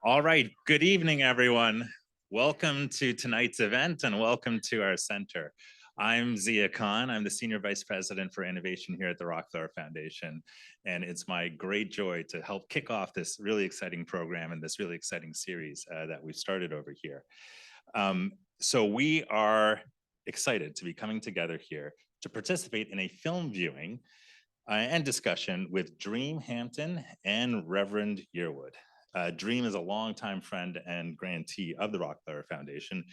All right, good evening, everyone. Welcome to tonight's event and welcome to our center. I'm Zia Khan. I'm the Senior Vice President for Innovation here at the Rockefeller Foundation. And it's my great joy to help kick off this really exciting program and this really exciting series that we've started over here. So we are excited to be coming together here to participate in a film viewing and discussion with Dream Hampton and Reverend Yearwood. Dream is a longtime friend and grantee of the Rockefeller Foundation.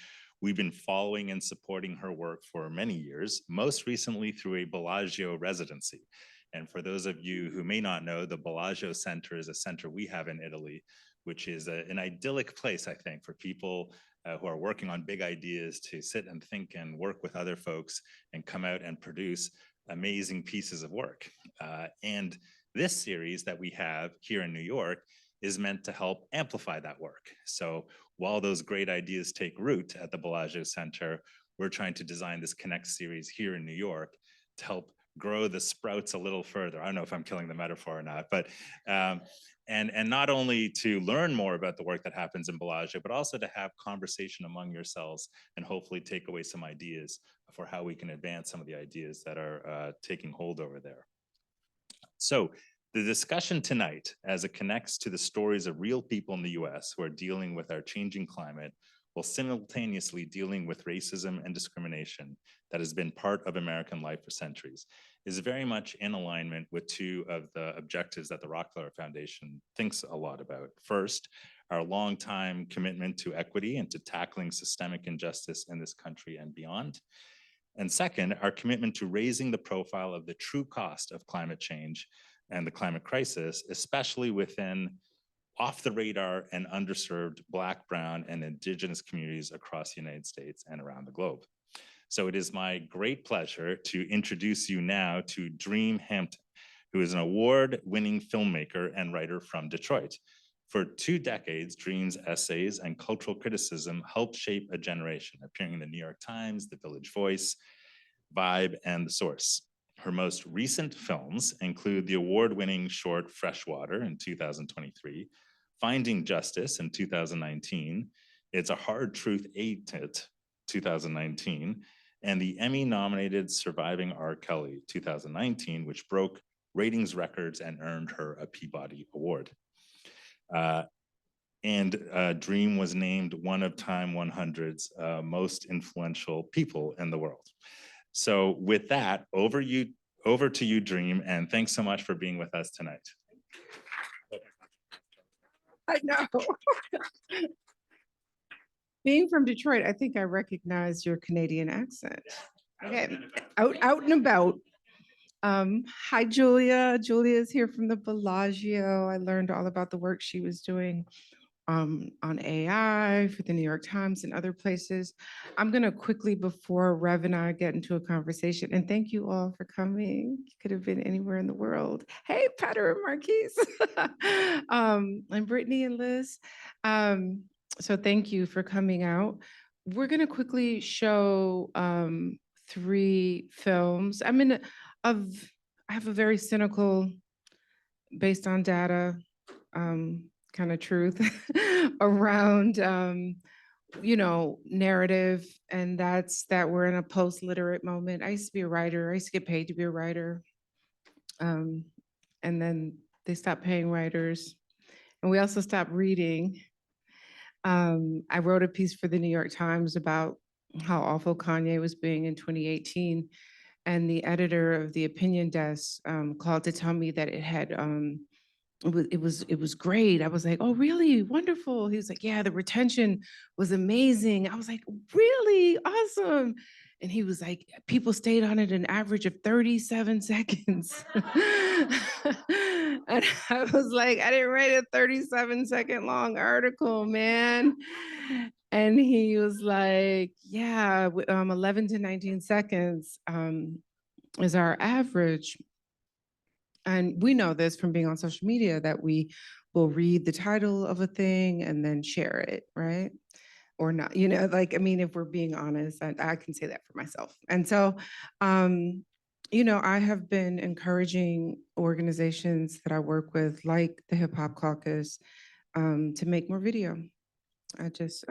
We've been following and supporting her work for many years, most recently through a Bellagio residency. And for those of you who may not know, the Bellagio Center is a center we have in Italy, which is an idyllic place, I think, for people who are working on big ideas to sit and think and work with other folks and come out and produce amazing pieces of work. And this series that we have here in New York is meant to help amplify that work. So while those great ideas take root at the Bellagio Center, we're trying to design this Connect series here in New York to help grow the sprouts a little further. I don't know if I'm killing the metaphor or not, but and not only to learn more about the work that happens in Bellagio, but also to have conversation among yourselves and hopefully take away some ideas for how we can advance some of the ideas that are taking hold over there. So the discussion tonight, as it connects to the stories of real people in the US who are dealing with our changing climate, while simultaneously dealing with racism and discrimination that has been part of American life for centuries, is very much in alignment with two of the objectives that the Rockefeller Foundation thinks a lot about. First, our longtime commitment to equity and to tackling systemic injustice in this country and beyond. And second, our commitment to raising the profile of the true cost of climate change and the climate crisis, especially within off the radar and underserved Black, Brown, and Indigenous communities across the United States and around the globe. So it is my great pleasure to introduce you now to Dream Hampton, who is an award-winning filmmaker and writer from Detroit. For 2 decades, Dream's essays and cultural criticism helped shape a generation, appearing in the New York Times, The Village Voice, Vibe, and The Source. Her most recent films include the award-winning short Freshwater in 2023, Finding Justice in 2019, It's a Hard Truth 8 2019, and the Emmy-nominated Surviving R. Kelly 2019, which broke ratings records and earned her a Peabody Award. Dream was named one of Time 100's most influential people in the world. So with that, over to you, Dream, and thanks so much for being with us tonight. I know. Being from Detroit, I think I recognize your Canadian accent. Okay, out and about. Hi, Julia. Julia is here from the Bellagio. I learned all about the work she was doing on AI for the New York Times and other places. I'm gonna quickly, before Rev and I get into a conversation, and thank you all for coming. You could have been anywhere in the world. Hey, Patter and Marquise. And Brittany and Liz. So thank you for coming out. We're gonna quickly show 3 films. I have a very cynical, based on data, kind of truth around narrative, and that's that we're in a post-literate moment. I used to be a writer. I used to get paid to be a writer, and then they stopped paying writers, and we also stopped reading. I wrote a piece for the New York Times about how awful Kanye was being in 2018, and the editor of the opinion desk called to tell me that it had it was great. I was like, oh, really? Wonderful. He was like, yeah, the retention was amazing. I was like, really? Awesome. And he was like, people stayed on it an average of 37 seconds. And I was like, I didn't write a 37-second long article, man. And he was like, yeah, 11 to 19 seconds is our average. And we know this from being on social media, that we will read the title of a thing and then share it, right? Or not, if we're being honest, I can say that for myself. And so, I have been encouraging organizations that I work with, like the Hop Caucus, to make more video. I just,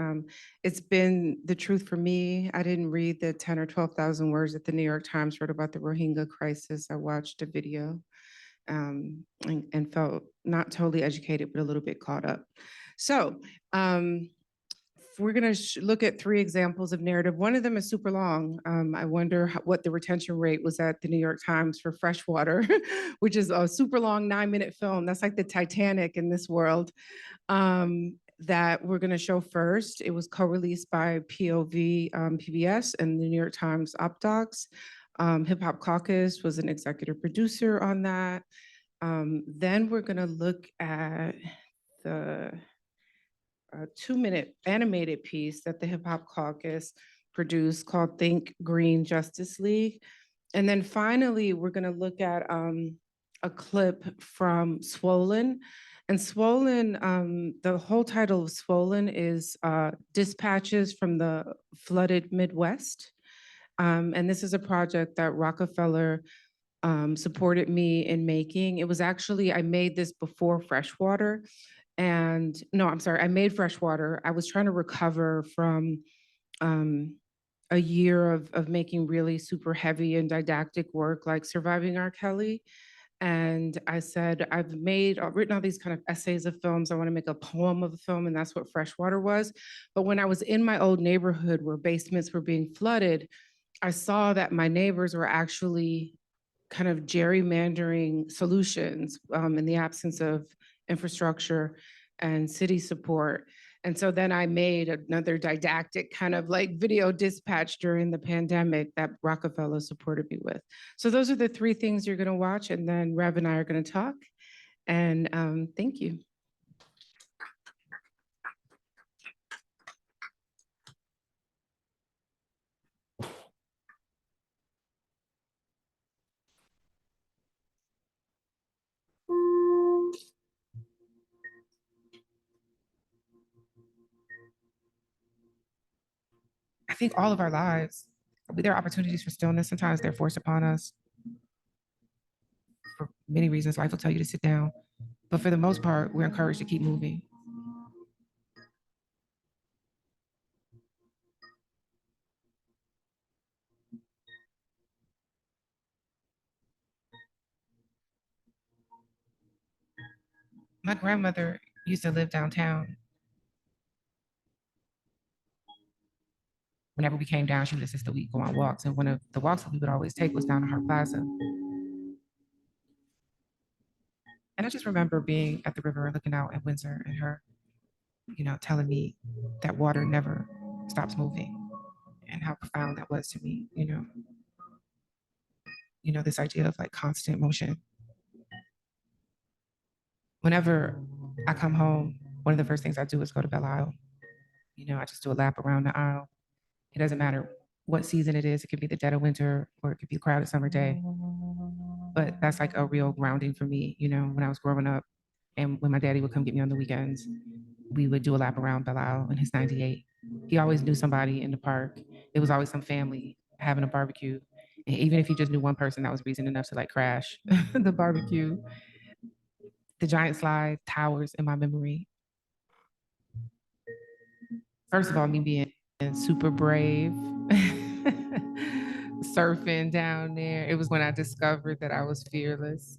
it's been the truth for me. I didn't read the 10 or 12,000 words that the New York Times wrote about the Rohingya crisis. I watched a video and felt not totally educated, but a little bit caught up. So we're going to look at 3 examples of narrative. One of them is super long. I wonder what the retention rate was at the New York Times for Freshwater, which is a super long 9-minute film. That's like the Titanic in this world. That we're going to show first. It was co-released by POV PBS and the New York Times Op Docs. Hip Hop Caucus was an executive producer on that. Then we're going to look at the 2-minute animated piece that the Hip Hop Caucus produced called Think Green Justice League. And then finally, we're going to look at a clip from Swollen. And Swollen, the whole title of Swollen is Dispatches from the Flooded Midwest. And this is a project that Rockefeller supported me in making. It was actually, I made this before Freshwater. And no, I'm sorry, I made Freshwater. I was trying to recover from a year of making really super heavy and didactic work like Surviving R. Kelly. And I said, I've written all these kind of essays of films. I want to make a poem of a film, and that's what Freshwater was. But when I was in my old neighborhood where basements were being flooded, I saw that my neighbors were actually kind of gerrymandering solutions in the absence of infrastructure and city support. And so then I made another didactic kind of like video dispatch during the pandemic that Rockefeller supported me with. So those are the 3 things you're going to watch. And then Rev and I are going to talk. And thank you. I think all of our lives, there are opportunities for stillness. Sometimes they're forced upon us. For many reasons, life will tell you to sit down. But for the most part, we're encouraged to keep moving. My grandmother used to live downtown. Whenever we came down, she would insist that we go on walks. And one of the walks that we would always take was down to Hart Plaza. And I just remember being at the river and looking out at Windsor and her, telling me that water never stops moving and how profound that was to me, this idea of like constant motion. Whenever I come home, one of the first things I do is go to Belle Isle. I just do a lap around the aisle. It doesn't matter what season it is. It could be the dead of winter or it could be a crowded summer day. But that's like a real grounding for me, when I was growing up and when my daddy would come get me on the weekends, we would do a lap around Belle Isle in his 98. He always knew somebody in the park. It was always some family having a barbecue. And even if he just knew one person, that was reason enough to like crash the barbecue. The giant slide towers in my memory. First of all, me being super brave, surfing down there. It was when I discovered that I was fearless.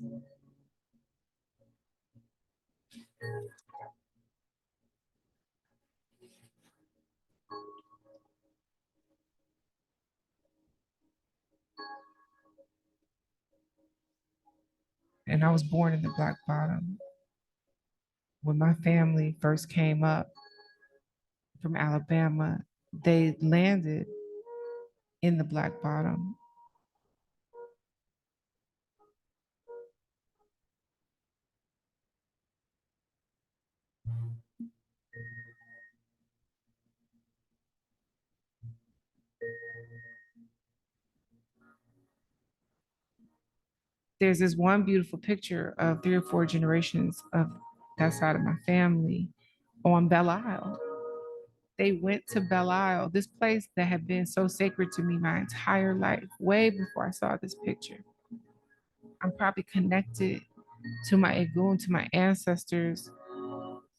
And I was born in the Black Bottom. When my family first came up from Alabama, they landed in the Black Bottom. There's this one beautiful picture of 3 or 4 generations of that side of my family on Belle Isle. They went to Belle Isle, this place that had been so sacred to me my entire life, way before I saw this picture. I'm probably connected to my Egun, to my ancestors,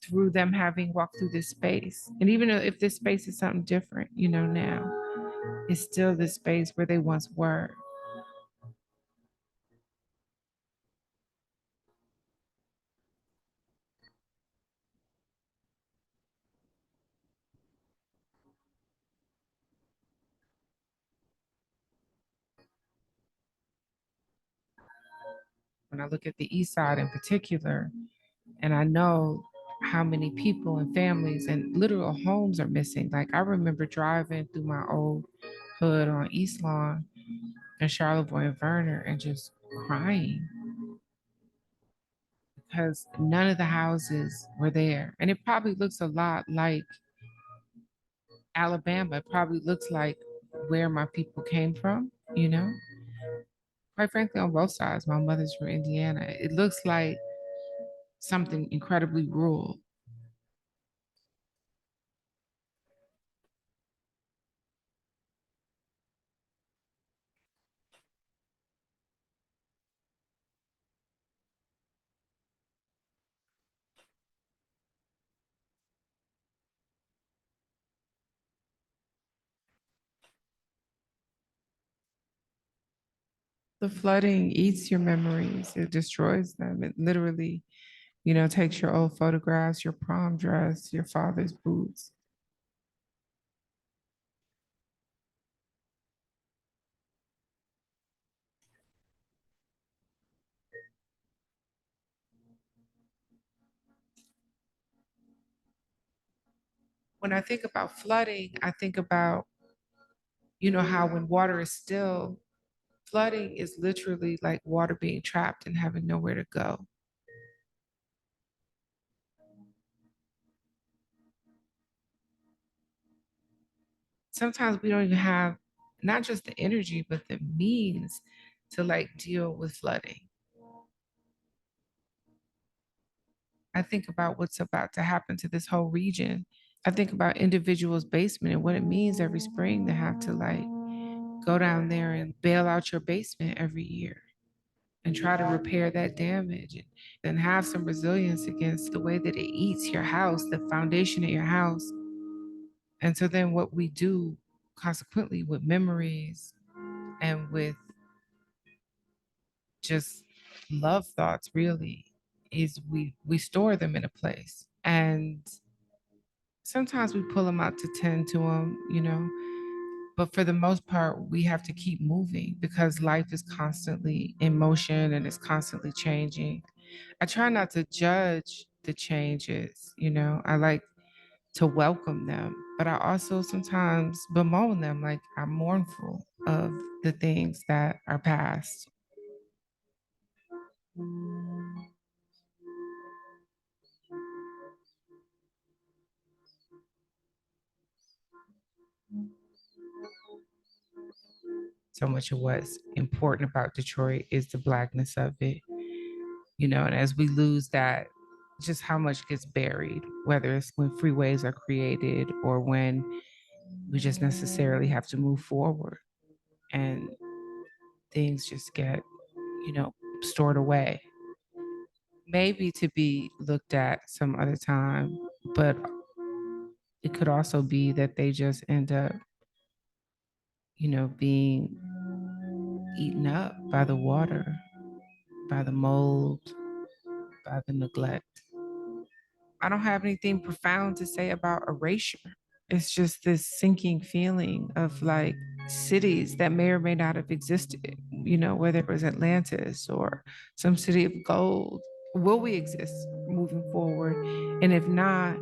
through them having walked through this space. And even if this space is something different, now it's still the space where they once were. When I look at the East Side in particular, and I know how many people and families and literal homes are missing. Like I remember driving through my old hood on East Lawn and Charlevoix and Verner and just crying because none of the houses were there. And it probably looks a lot like Alabama. It probably looks like where my people came from. Quite frankly, on both sides, my mother's from Indiana. It looks like something incredibly rural. The flooding eats your memories, it destroys them. It literally, takes your old photographs, your prom dress, your father's boots. When I think about flooding, I think about, how when water is still, flooding is literally like water being trapped and having nowhere to go. Sometimes we don't even have not just the energy, but the means to like deal with flooding. I think about what's about to happen to this whole region. I think about individuals' basement and what it means every spring to have to like go down there and bail out your basement every year and try to repair that damage and have some resilience against the way that it eats your house, the foundation of your house. And so then what we do consequently with memories and with just love thoughts really is we store them in a place. And sometimes we pull them out to tend to them. But for the most part, we have to keep moving because life is constantly in motion and it's constantly changing. I try not to judge the changes. I like to welcome them, but I also sometimes bemoan them. Like I'm mournful of the things that are past. So much of what's important about Detroit is the blackness of it. And as we lose that, just how much gets buried, whether it's when freeways are created or when we just necessarily have to move forward and things just get, stored away. Maybe to be looked at some other time, but it could also be that they just end up, being eaten up by the water, by the mold, by the neglect. I don't have anything profound to say about erasure. It's just this sinking feeling of like cities that may or may not have existed, whether it was Atlantis or some city of gold. Will we exist moving forward? And if not,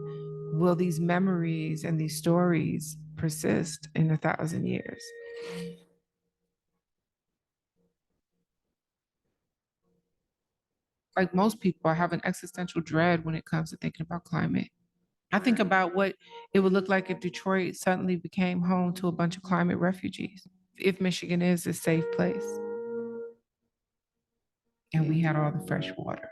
will these memories and these stories persist in 1,000 years? Like most people, I have an existential dread when it comes to thinking about climate. I think about what it would look like if Detroit suddenly became home to a bunch of climate refugees. If Michigan is a safe place and we had all the fresh water.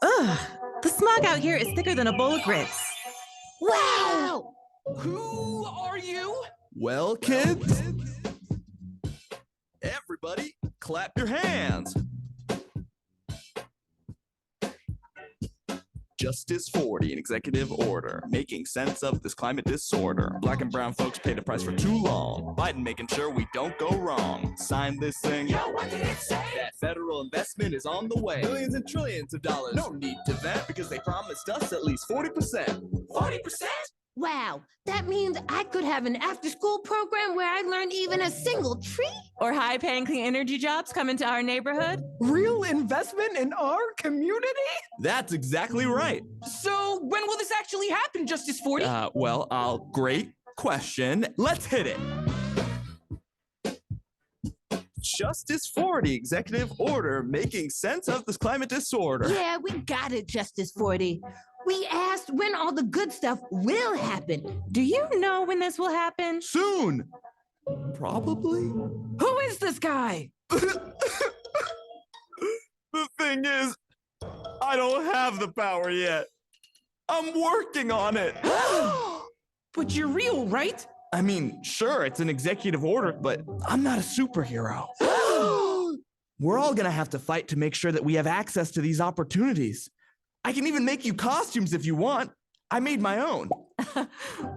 Ugh, the smog out here is thicker than a bowl of grits. Wow! Who are you? Well, kids, everybody clap your hands. Justice 40, an executive order, making sense of this climate disorder. Black and brown folks pay the price for too long. Biden making sure we don't go wrong. Sign this thing. Yo, what did it say? That federal investment is on the way. Millions and trillions of dollars. No need to vet because they promised us at least 40%. 40%? Wow, that means I could have an after-school program where I learn even a single tree? Or high-paying clean energy jobs come into our neighborhood. Real investment in our community? That's exactly right. So when will this actually happen, Justice 40? Great question. Let's hit it. Justice 40, executive order, making sense of this climate disorder. Yeah, we got it, Justice 40. We asked when all the good stuff will happen. Do you know when this will happen? Soon. Probably. Who is this guy? The thing is, I don't have the power yet. I'm working on it. But you're real, right? I mean, sure, it's an executive order, but I'm not a superhero. We're all gonna have to fight to make sure that we have access to these opportunities. I can even make you costumes if you want. I made my own.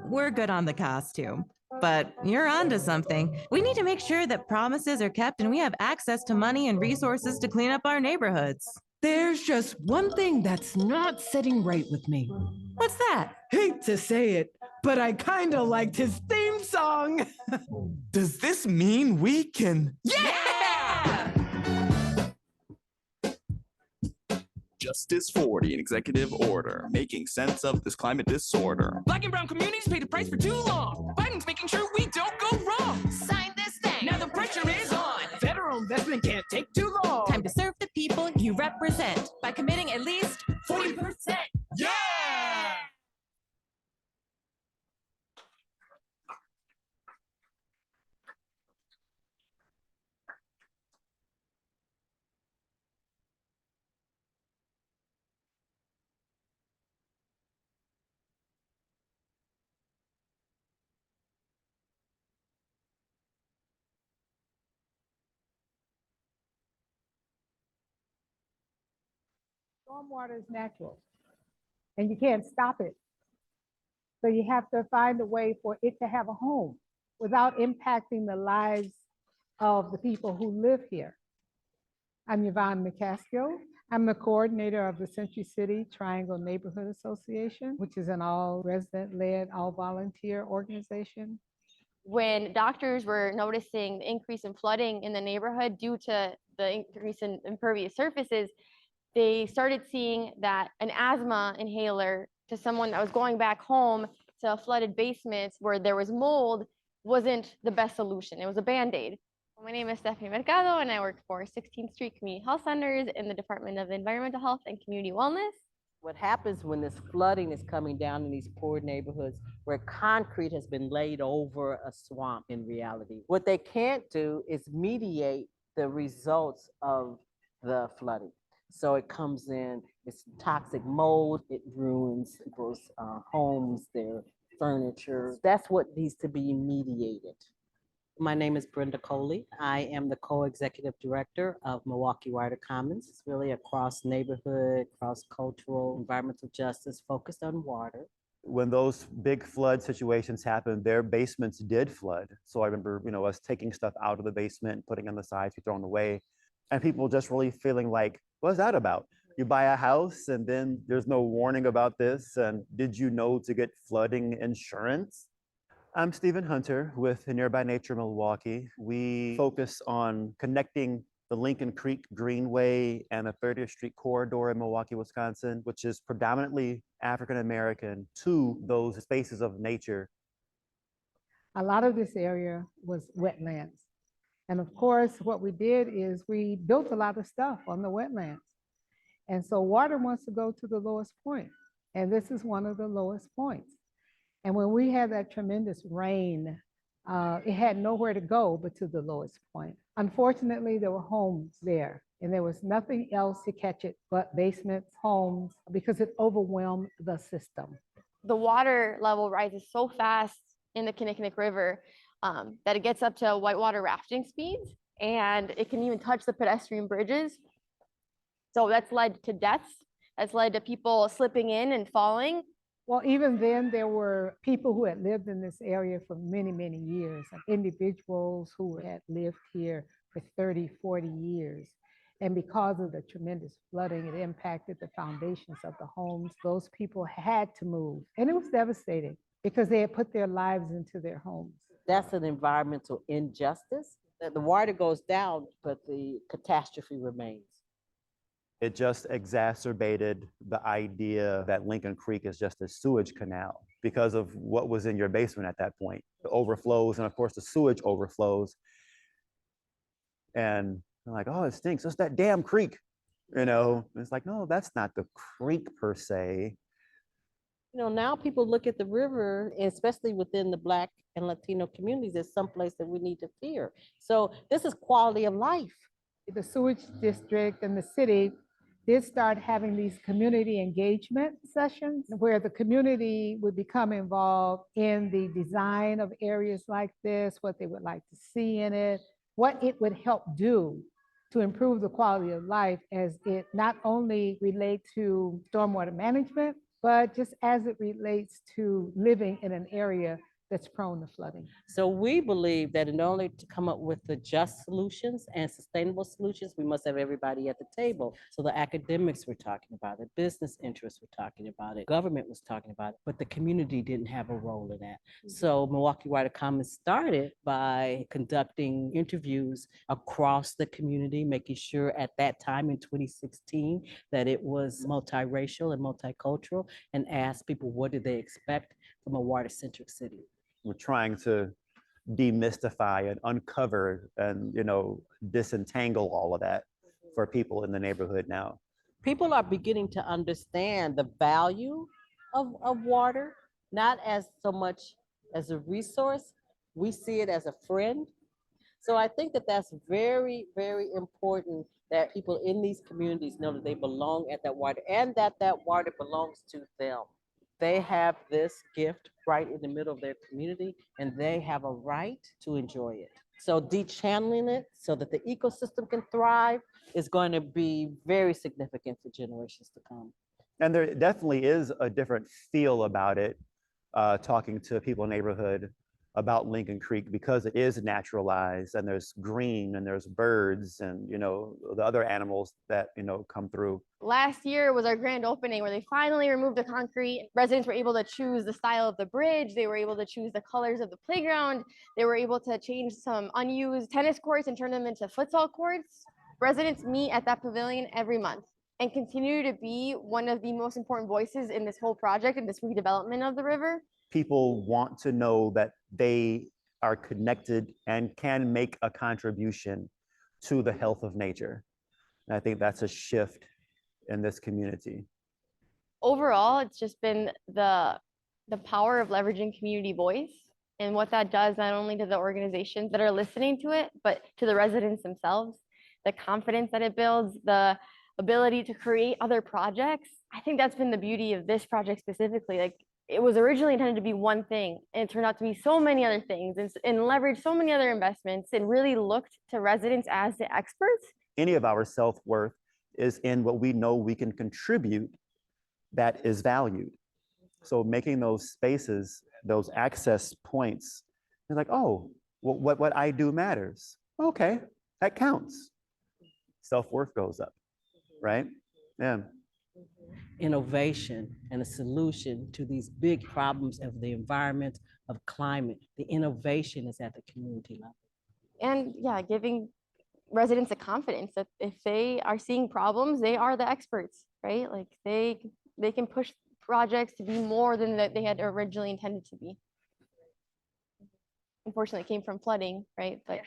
We're good on the costume, but you're onto something. We need to make sure that promises are kept and we have access to money and resources to clean up our neighborhoods. There's just one thing that's not sitting right with me. What's that? Hate to say it, but I kind of liked his theme song. Does this mean we can? Yeah! Justice 40, an executive order, making sense of this climate disorder. Black and brown communities pay the price for too long. Biden's making sure we don't go wrong. Sign this thing. Now the pressure is on. Federal investment can't take too long. Time to serve the people you represent by committing at least 40%. Yeah! Stormwater is natural and you can't stop it. So you have to find a way for it to have a home without impacting the lives of the people who live here. I'm Yvonne McCaskill. I'm the coordinator of the Century City Triangle Neighborhood Association, which is an all resident-led, all volunteer organization. When doctors were noticing the increase in flooding in the neighborhood due to the increase in impervious surfaces, they started seeing that an asthma inhaler to someone that was going back home to flooded basements where there was mold wasn't the best solution. It was a Band-Aid. My name is Stephanie Mercado, and I work for 16th Street Community Health Centers in the Department of Environmental Health and Community Wellness. What happens when this flooding is coming down in these poor neighborhoods where concrete has been laid over a swamp in reality? What they can't do is mediate the results of the flooding. So it comes in, it's toxic mold, it ruins people's homes, their furniture. That's what needs to be mediated. My name is Brenda Coley. I am the co-executive director of Milwaukee Water Commons. It's really a cross-neighborhood, cross-cultural, environmental justice focused on water. When those big flood situations happened, their basements did flood. So I remember, us taking stuff out of the basement and putting on the sides, we thrown away. And people just really feeling like, what's that about? You buy a house and then there's no warning about this. And did you know to get flooding insurance? I'm Stephen Hunter with Nearby Nature Milwaukee. We focus on connecting the Lincoln Creek Greenway and the 30th Street corridor in Milwaukee, Wisconsin, which is predominantly African American, to those spaces of nature. A lot of this area was wetlands. And of course, what we did is we built a lot of stuff on the wetlands. And so water wants to go to the lowest point. And this is one of the lowest points. And when we had that tremendous rain, it had nowhere to go but to the lowest point. Unfortunately, there were homes there, and there was nothing else to catch it but basements, homes, because it overwhelmed the system. The water level rises so fast in the Kinnickinnic River that it gets up to whitewater rafting speeds, and it can even touch the pedestrian bridges. So that's led to deaths. That's led to people slipping in and falling. Well, even then, there were people who had lived in this area for many, many years, like individuals who had lived here for 30, 40 years. And because of the tremendous flooding, it impacted the foundations of the homes. Those people had to move. And it was devastating because they had put their lives into their homes. That's an environmental injustice. That the water goes down, but the catastrophe remains. It just exacerbated the idea that Lincoln Creek is just a sewage canal because of what was in your basement at that point. The overflows, and of course the sewage overflows. And they're like, oh, it stinks. It's that damn creek. You know, and it's like, no, that's not the creek per se. You know, now people look at the river, especially within the Black and Latino communities, as someplace that we need to fear. So this is quality of life. The sewage district and the city did start having these community engagement sessions where the community would become involved in the design of areas like this, what they would like to see in it, what it would help do to improve the quality of life as it not only relates to stormwater management, but just as it relates to living in an area that's prone to flooding. So we believe that in order to come up with the just solutions and sustainable solutions, we must have everybody at the table. So the academics were talking about it, business interests were talking about it, government was talking about it, but the community didn't have a role in that. So Milwaukee Water Commons started by conducting interviews across the community, making sure at that time in 2016 that it was multiracial and multicultural, and asked people what did they expect from a water-centric city. We're trying to demystify and uncover and, you know, disentangle all of that for people in the neighborhood now. People are beginning to understand the value of water, not as so much as a resource. We see it as a friend. So I think that that's very, very important that people in these communities know that they belong at that water and that that water belongs to them. They have this gift right in the middle of their community, and they have a right to enjoy it. So dechanneling it so that the ecosystem can thrive is going to be very significant for generations to come. And there definitely is a different feel about it, talking to people in the neighborhood about Lincoln Creek, because it is naturalized and there's green and there's birds and, you know, the other animals that, you know, come through. Last year was our grand opening where they finally removed the concrete. Residents were able to choose the style of the bridge. They were able to choose the colors of the playground. They were able to change some unused tennis courts and turn them into futsal courts. Residents meet at that pavilion every month and continue to be one of the most important voices in this whole project and this redevelopment of the river. People want to know that they are connected and can make a contribution to the health of nature. And I think that's a shift in this community. Overall, it's just been the power of leveraging community voice and what that does not only to the organizations that are listening to it, but to the residents themselves, the confidence that it builds, the ability to create other projects. I think that's been the beauty of this project specifically. Like, it was originally intended to be one thing, and it turned out to be so many other things and leveraged so many other investments and really looked to residents as the experts. Any of our self-worth is in what we know we can contribute that is valued. So making those spaces, those access points, it's like, oh, what I do matters. Okay, that counts. Self-worth goes up, right? Yeah. Innovation and a solution to these big problems of the environment, of climate. The innovation is at the community level. And yeah, giving residents the confidence that if they are seeing problems, they are the experts, right? Like they can push projects to be more than that they had originally intended to be. Unfortunately, it came from flooding, right? But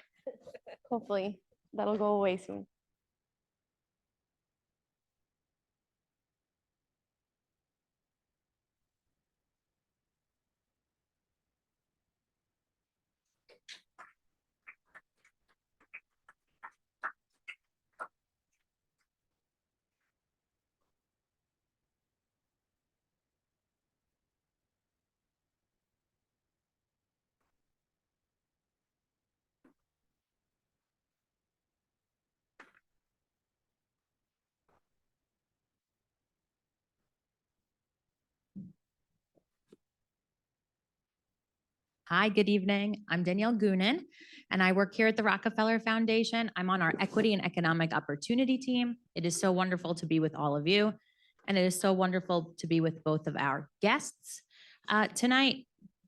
Hopefully that'll go away soon. Hi, good evening. I'm Danielle Goonan, and I work here at the Rockefeller Foundation. I'm on our Equity and Economic Opportunity team. It is so wonderful to be with all of you, and it is so wonderful to be with both of our guests. Tonight,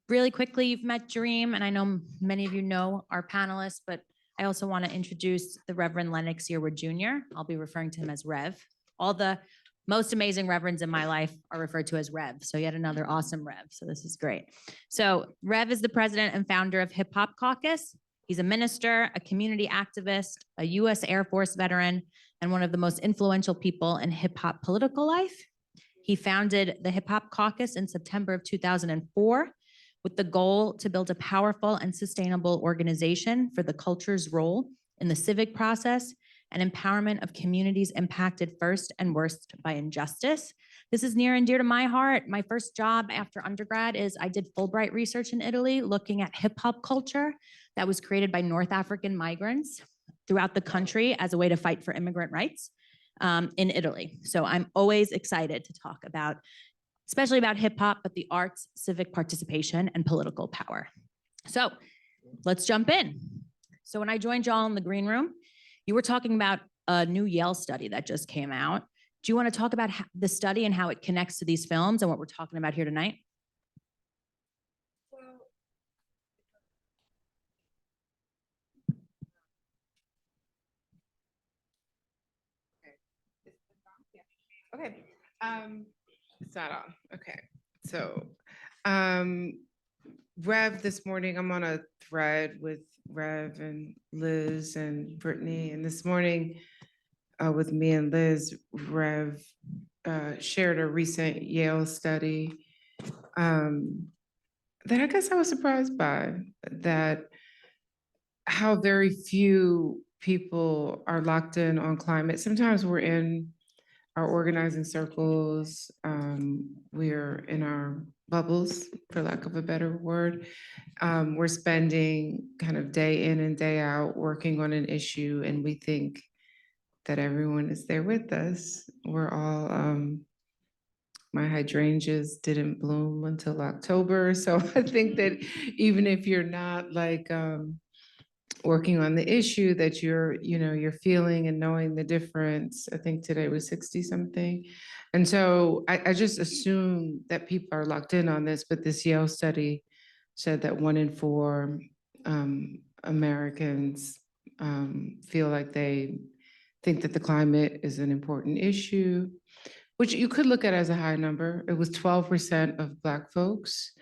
really quickly, you've met Dream, and I know many of you know our panelists, but I also want to introduce the Reverend Lennox Yearwood Jr. I'll be referring to him as Rev. All the most amazing reverends in my life are referred to as Rev. So yet another awesome Rev. So this is great. So Rev is the president and founder of Hop Caucus. He's a minister, a community activist, a US Air Force veteran, and one of the most influential people in hip hop political life. He founded the Hop Caucus in September of 2004 with the goal to build a powerful and sustainable organization for the culture's role in the civic process and empowerment of communities impacted first and worst by injustice. This is near and dear to my heart. My first job after undergrad is I did Fulbright research in Italy, looking at hip hop culture that was created by North African migrants throughout the country as a way to fight for immigrant rights in Italy. So I'm always excited to talk about, especially about hip hop, but the arts, civic participation, and political power. So let's jump in. So when I joined y'all in the green room, you were talking about a new Yale study that just came out. Do you want to talk about the study and how it connects to these films and what we're talking about here tonight? Okay. It's not on. Okay. So, Rev, this morning, I'm on a thread with Rev and Liz and Brittany. And this morning, with me and Liz, Rev shared a recent Yale study that I guess I was surprised by, that how very few people are locked in on climate. Sometimes we're in our organizing circles, we're in our bubbles, for lack of a better word. We're spending kind of day in and day out working on an issue, and we think that everyone is there with us. We're all, my hydrangeas didn't bloom until October. So I think that even if you're not like working on the issue, that you're feeling and knowing the difference. I think today was 60 something. And so I just assume that people are locked in on this, but this Yale study said that 1 in 4 Americans feel like they think that the climate is an important issue, which you could look at as a high number. It was 12% of Black folks.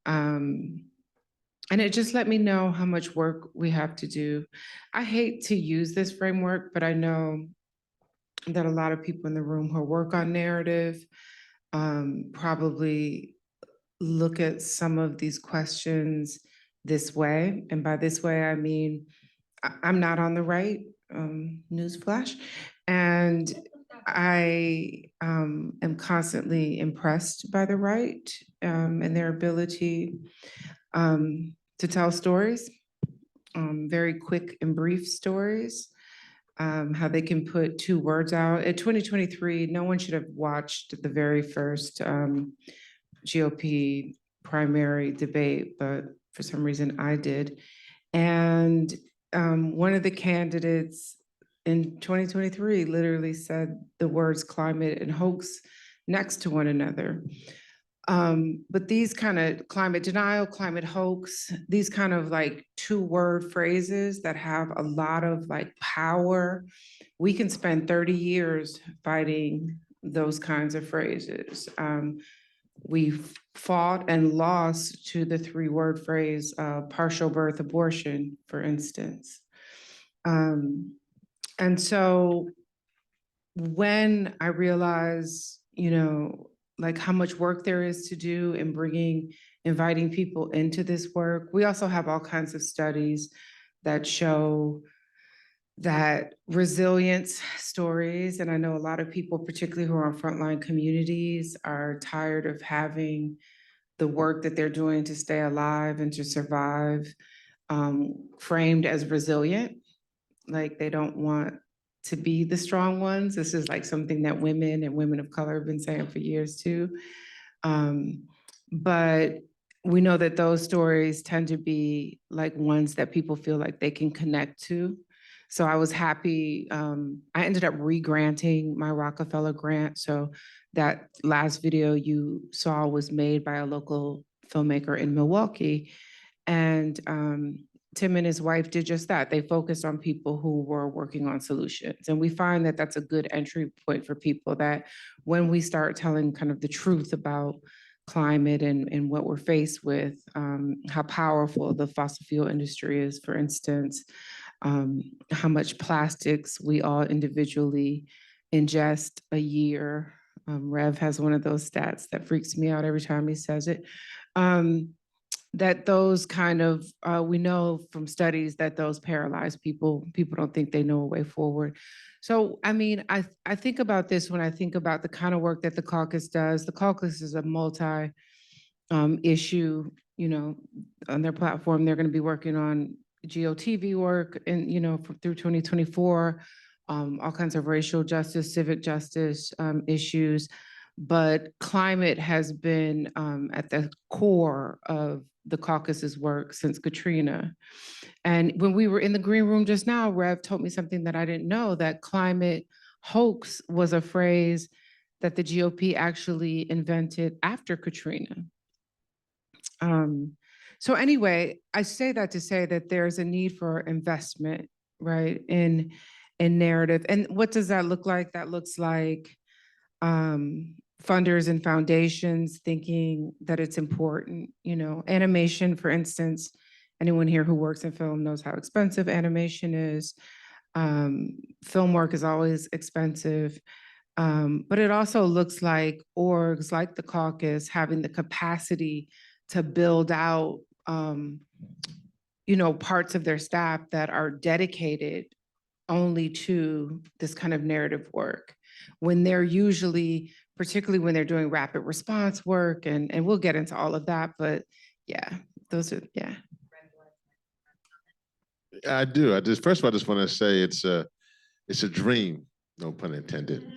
And it just let me know how much work we have to do. I hate to use this framework, but I know that a lot of people in the room who work on narrative probably look at some of these questions this way. And by this way, I mean, I'm not on the right, newsflash. And I am constantly impressed by the right and their ability to tell stories, very quick and brief stories, how they can put 2 words out. In 2023, no one should have watched the very first GOP primary debate, but for some reason I did. And one of the candidates in 2023 literally said the words climate and hoax next to one another. But these kind of climate denial, climate hoax, these kind of like 2-word phrases that have a lot of like power, we can spend 30 years fighting those kinds of phrases. We've fought and lost to the 3-word phrase, partial birth abortion, for instance. And so when I realized, like how much work there is to do in inviting people into this work, we also have all kinds of studies that show that resilience stories, and I know a lot of people, particularly who are on frontline communities, are tired of having the work that they're doing to stay alive and to survive framed as resilient. Like they don't want to be the strong ones. This is like something that women and women of color have been saying for years too. But we know that those stories tend to be like ones that people feel like they can connect to. So I was happy. I ended up re-granting my Rockefeller grant. So that last video you saw was made by a local filmmaker in Milwaukee. And Tim and his wife did just that. They focused on people who were working on solutions. And we find that that's a good entry point for people, that when we start telling kind of the truth about climate and what we're faced with, how powerful the fossil fuel industry is, for instance, how much plastics we all individually ingest a year. Rev has one of those stats that freaks me out every time he says it. That those kind of, we know from studies that those paralyze people. People don't think they know a way forward. So, I mean, I think about this when I think about the kind of work that the caucus does. The caucus is a multi-issue, on their platform. They're going to be working on GOTV work and, through 2024, all kinds of racial justice, civic justice issues. But climate has been at the core of the caucus's work since Katrina. And when we were in the green room just now, Rev told me something that I didn't know, that climate hoax was a phrase that the GOP actually invented after Katrina. So anyway, I say that to say that there's a need for investment, right, in narrative. And what does that look like? That looks like funders and foundations thinking that it's important, animation, for instance. Anyone here who works in film knows how expensive animation is. Film work is always expensive. But it also looks like orgs like the caucus having the capacity to build out, parts of their staff that are dedicated only to this kind of narrative work, when they're usually, particularly when they're doing rapid response work, and we'll get into all of that, but yeah, those are, yeah. I do. First of all, I just want to say it's a dream, no pun intended,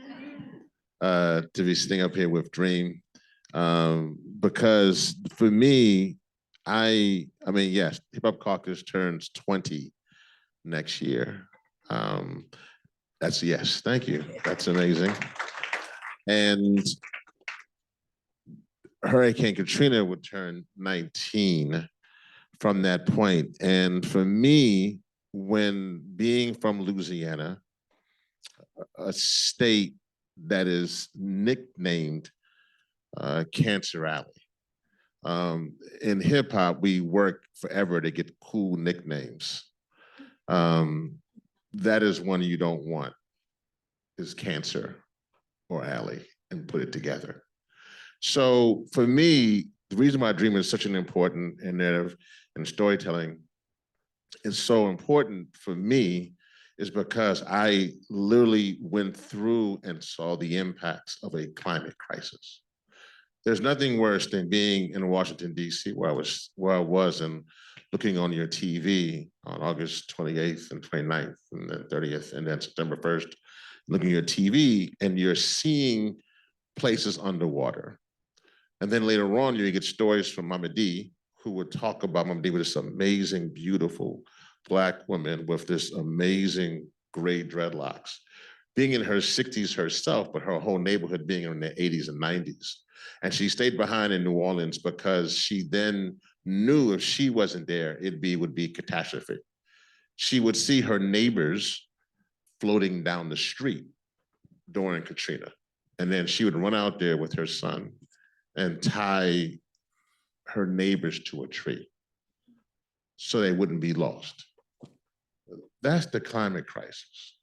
to be sitting up here with Dream, because for me, I mean, yes, Hip Hop Caucus turns 20 next year. That's yes, thank you. That's amazing. And Hurricane Katrina would turn 19 from that point. And for me, when being from Louisiana, a state that is nicknamed Cancer Alley. In hip hop, we work forever to get cool nicknames. That is one you don't want, is Cancer or Alley, and put it together. So for me, the reason why Dream is such an important narrative and storytelling is so important for me is because I literally went through and saw the impacts of a climate crisis. There's nothing worse than being in Washington, D.C., where I was and looking on your TV on August 28th and 29th and then 30th and then September 1st, looking at your TV and you're seeing places underwater. And then later on, you get stories from Mama D, who would talk about Mama D with this amazing, beautiful Black woman with this amazing gray dreadlocks, being in her 60s herself, but her whole neighborhood being in their 80s and 90s. And she stayed behind in New Orleans because she then knew if she wasn't there, would be catastrophic. She would see her neighbors floating down the street during Katrina. And then she would run out there with her son and tie her neighbors to a tree so they wouldn't be lost. That's the climate crisis.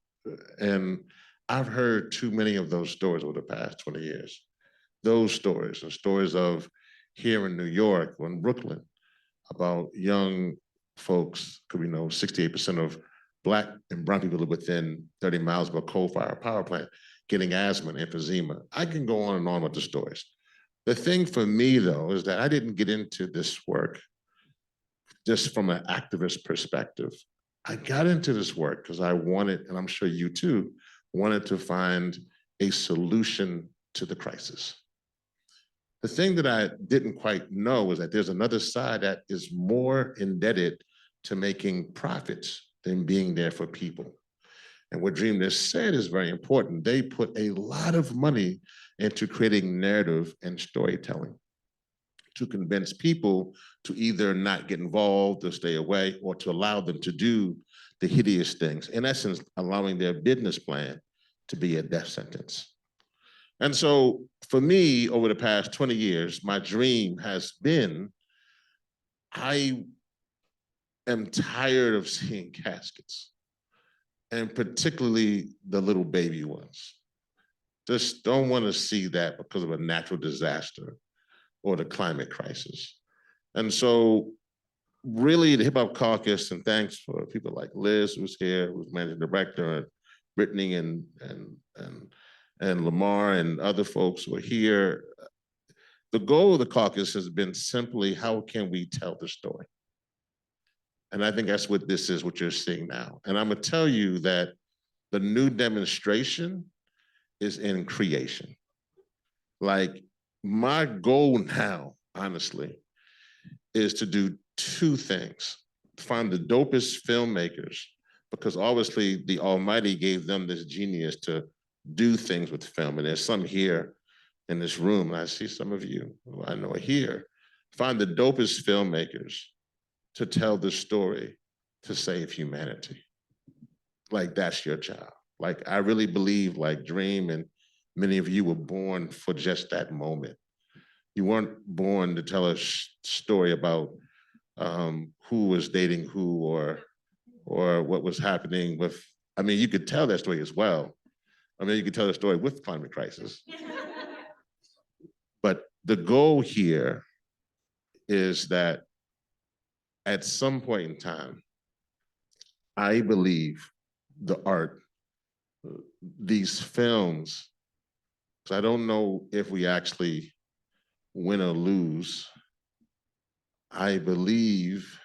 And I've heard too many of those stories over the past 20 years. Those stories, and stories of here in New York or in Brooklyn about young folks, because we know 68% of Black and brown people live within 30 miles of a coal-fired power plant, getting asthma and emphysema. I can go on and on with the stories. The thing for me, though, is that I didn't get into this work just from an activist perspective. I got into this work because I wanted, and I'm sure you too, wanted to find a solution to the crisis. The thing that I didn't quite know is that there's another side that is more indebted to making profits than being there for people. And what Dream just said is very important. They put a lot of money into creating narrative and storytelling to convince people to either not get involved or stay away, or to allow them to do the hideous things, in essence, allowing their business plan to be a death sentence. And so for me, over the past 20 years, my dream has been, I am tired of seeing caskets, and particularly the little baby ones. Just don't want to see that because of a natural disaster or the climate crisis. And so really the Hip Hop Caucus, and thanks for people like Liz, who's here, who's managing director, and Brittany and Lamar and other folks who are here. The goal of the caucus has been simply, how can we tell the story? And I think that's what this is, what you're seeing now. And I'm gonna tell you that the new demonstration is in creation. Like, my goal now, honestly, is to do two things. Find the dopest filmmakers, because obviously the Almighty gave them this genius to do things with film. And there's some here in this room, and I see some of you who I know are here. Find the dopest filmmakers to tell the story to save humanity. Like, that's your job. Like, I really believe, like Dream and many of you were born for just that moment. You weren't born to tell a story about who was dating who, or what was happening with, I mean, you could tell that story as well. I mean, you could tell the story with climate crisis. But the goal here is that at some point in time, I believe the art, these films, because I don't know if we actually win or lose, I believe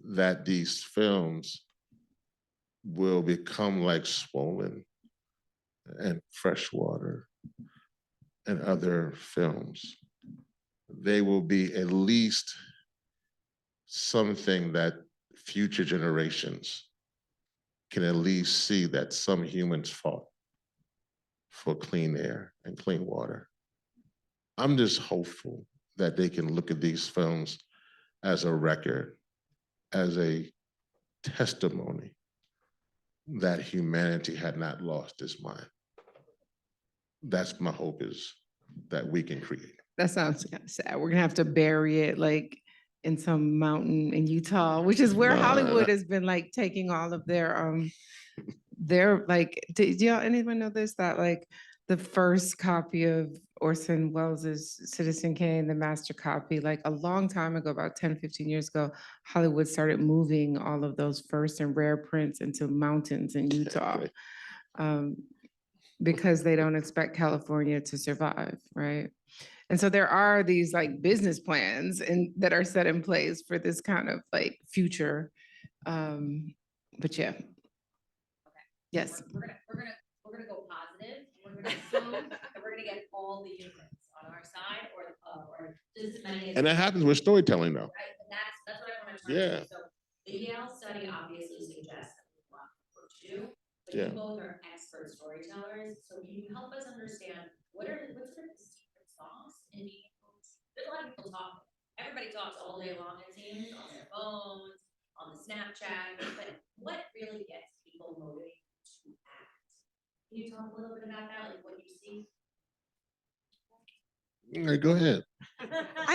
that these films will become like Swollen and Freshwater and other films. They will be at least something that future generations can at least see that some humans fought for clean air and clean water. I'm just hopeful that they can look at these films as a record, as a testimony that humanity had not lost its mind. That's my hope, is that we can create. That sounds kind of sad. We're gonna have to bury it like in some mountain in Utah, which is where Hollywood has been like taking all of their like, do y'all, anyone know this? That like the first copy of Orson Welles' Citizen Kane, the master copy, like a long time ago, about 10, 15 years ago, Hollywood started moving all of those first and rare prints into mountains in Utah. Because they don't expect California to survive, right? And so there are these like business plans that are set in place for this kind of like future. But yeah. Okay. Yes. We're gonna go positive. We're gonna assume that we're gonna get all the units on our side, or just as many. And that happens with storytelling, though. Right, and that's what I want to. Yeah. So the Yale study obviously suggests that we want for two. But Yeah. you both are expert storytellers, so can you help us understand what's sort of the secret sauce in being able to, there's a lot of people talk, everybody talks all day long, it seems, on their phones, on the Snapchat, but what really gets people motivated to act? Can you talk a little bit about that, like what you see? Go ahead.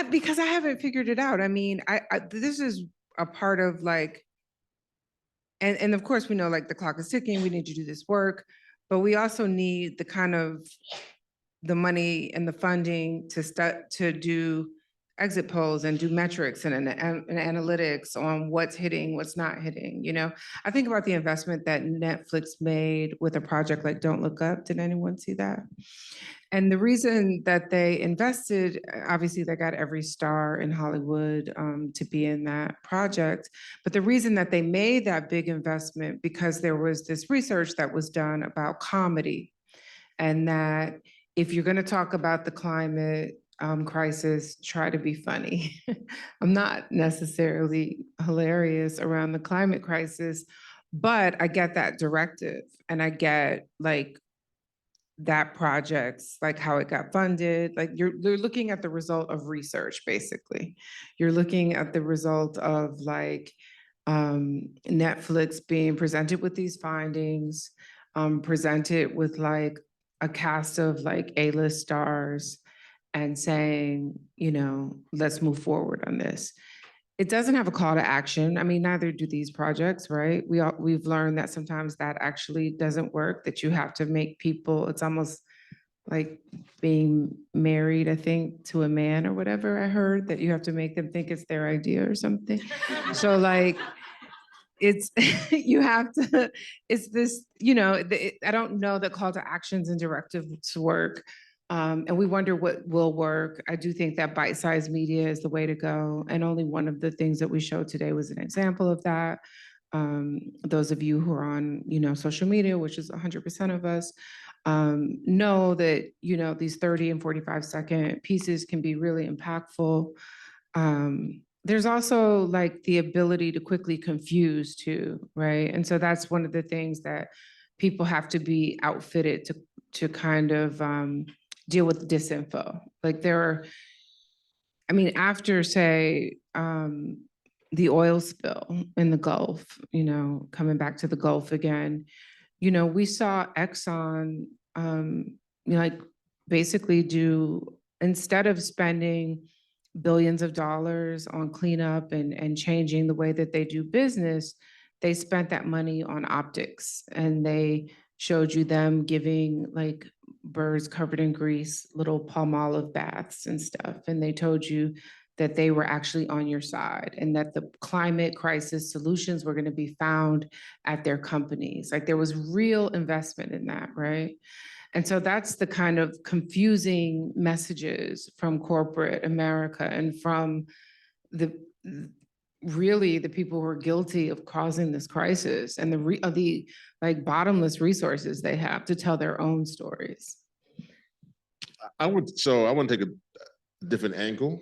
Because I haven't figured it out. I mean, this is a part of like and of course, we know like the clock is ticking, we need to do this work, but we also need the kind of the money and the funding to do exit polls and do metrics and analytics on what's hitting, what's not hitting. You know, I think about the investment that Netflix made with a project like Don't Look Up. Did anyone see that? And the reason that they invested, obviously they got every star in Hollywood to be in that project, but the reason that they made that big investment because there was this research that was done about comedy, and that if you're going to talk about the climate crisis, try to be funny. I'm not necessarily hilarious around the climate crisis, but I get that directive, and I get like that project's like how it got funded. Like you're looking at the result of research, basically. You're looking at the result of like Netflix being presented with these findings, presented with like a cast of like A-list stars and saying, you know, let's move forward on this. It doesn't have a call to action. I mean, neither do these projects, right? We've learned that sometimes that actually doesn't work, that you have to make people, it's almost like being married, I think, to a man or whatever I heard, that you have to make them think it's their idea or something. So like, it's, you have to, it's this, you know, I don't know that call to actions and directives work. And we wonder what will work. I do think that bite-sized media is the way to go. And only one of the things that we showed today was an example of that. Those of you who are on, you know, social media, which is 100% of us, know that, you know, these 30 and 45-second pieces can be really impactful. There's also like the ability to quickly confuse too, right? And so that's one of the things that people have to be outfitted to kind of deal with disinfo. Like there are, I mean, after say, the oil spill in the Gulf, you know, coming back to the Gulf again, you know, we saw Exxon, you know, like basically do, instead of spending billions of dollars on cleanup and changing the way that they do business, they spent that money on optics, and they showed you them giving like birds covered in grease little palmolive baths and stuff. And they told you that they were actually on your side and that the climate crisis solutions were going to be found at their companies. Like there was real investment in that, right? And so that's the kind of confusing messages from corporate America and from really the people who are guilty of causing this crisis and the like bottomless resources they have to tell their own stories. I want to take a different angle,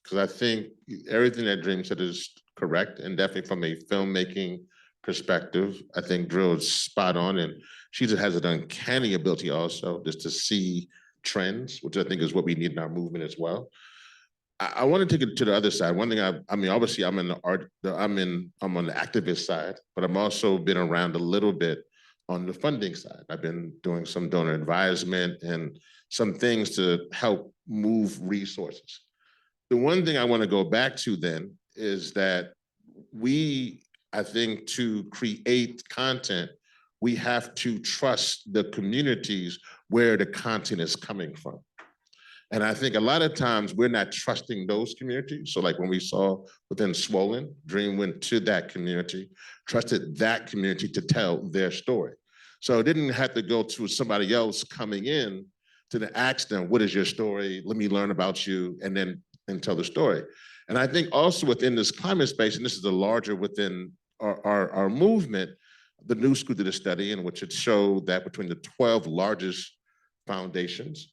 because I think everything that Dream said is correct, and definitely from a filmmaking perspective, I think Drill is spot on, and she just has an uncanny ability also just to see trends, which I think is what we need in our movement as well. I want to take it to the other side. One thing I mean, obviously I'm in the art, I'm on the activist side, but I'm also been around a little bit on the funding side. I've been doing some donor advisement and some things to help move resources. The one thing I want to go back to then is that I think to create content, we have to trust the communities where the content is coming from. And I think a lot of times we're not trusting those communities. So like when we saw within Swollen, Dream went to that community, trusted that community to tell their story. So it didn't have to go to somebody else coming in to ask them, what is your story? Let me learn about you, and then tell the story. And I think also within this climate space, and this is the larger within our movement, the New School did a study in which it showed that between the 12 largest foundations,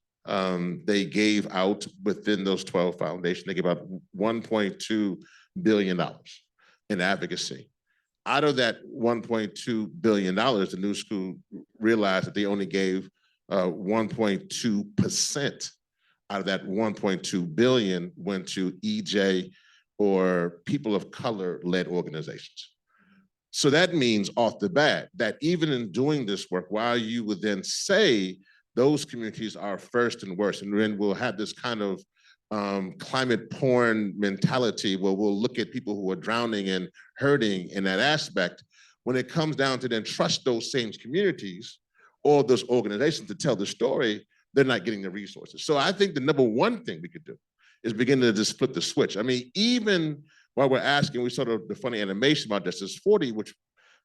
they gave out within those 12 foundations, they gave out $1.2 billion in advocacy. Out of that $1.2 billion, the New School realized that they only gave 1.2% out of that 1.2 billion went to EJ or people of color led organizations. So that means off the bat that even in doing this work, while you would then say those communities are first and worst, and then we'll have this kind of climate porn mentality where we'll look at people who are drowning and hurting in that aspect, when it comes down to then trust those same communities or those organizations to tell the story, they're not getting the resources. So I think the number one thing we could do is begin to just flip the switch. I mean, even while we're asking, we saw the funny animation about Justice 40, which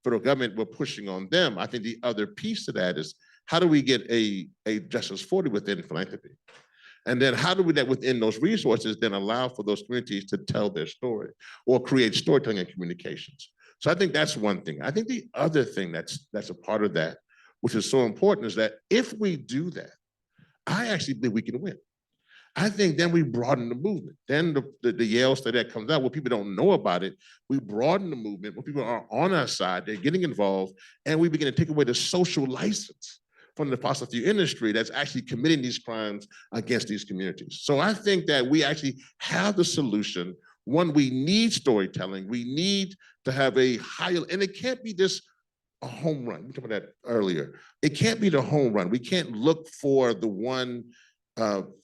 federal government we're pushing on them. I think the other piece to that is how do we get a Justice 40 within philanthropy? And then how do we that within those resources then allow for those communities to tell their story or create storytelling and communications? So I think that's one thing. I think the other thing that's a part of that, which is so important, is that if we do that, I actually believe we can win. I think then we broaden the movement. Then the Yale study that comes out, where people don't know about it, we broaden the movement, where people are on our side, they're getting involved, and we begin to take away the social license from the fossil fuel industry that's actually committing these crimes against these communities. So I think that we actually have the solution. One, we need storytelling. We need to have a higher, and it can't be just a home run. We talked about that earlier. It can't be the home run. We can't look for the one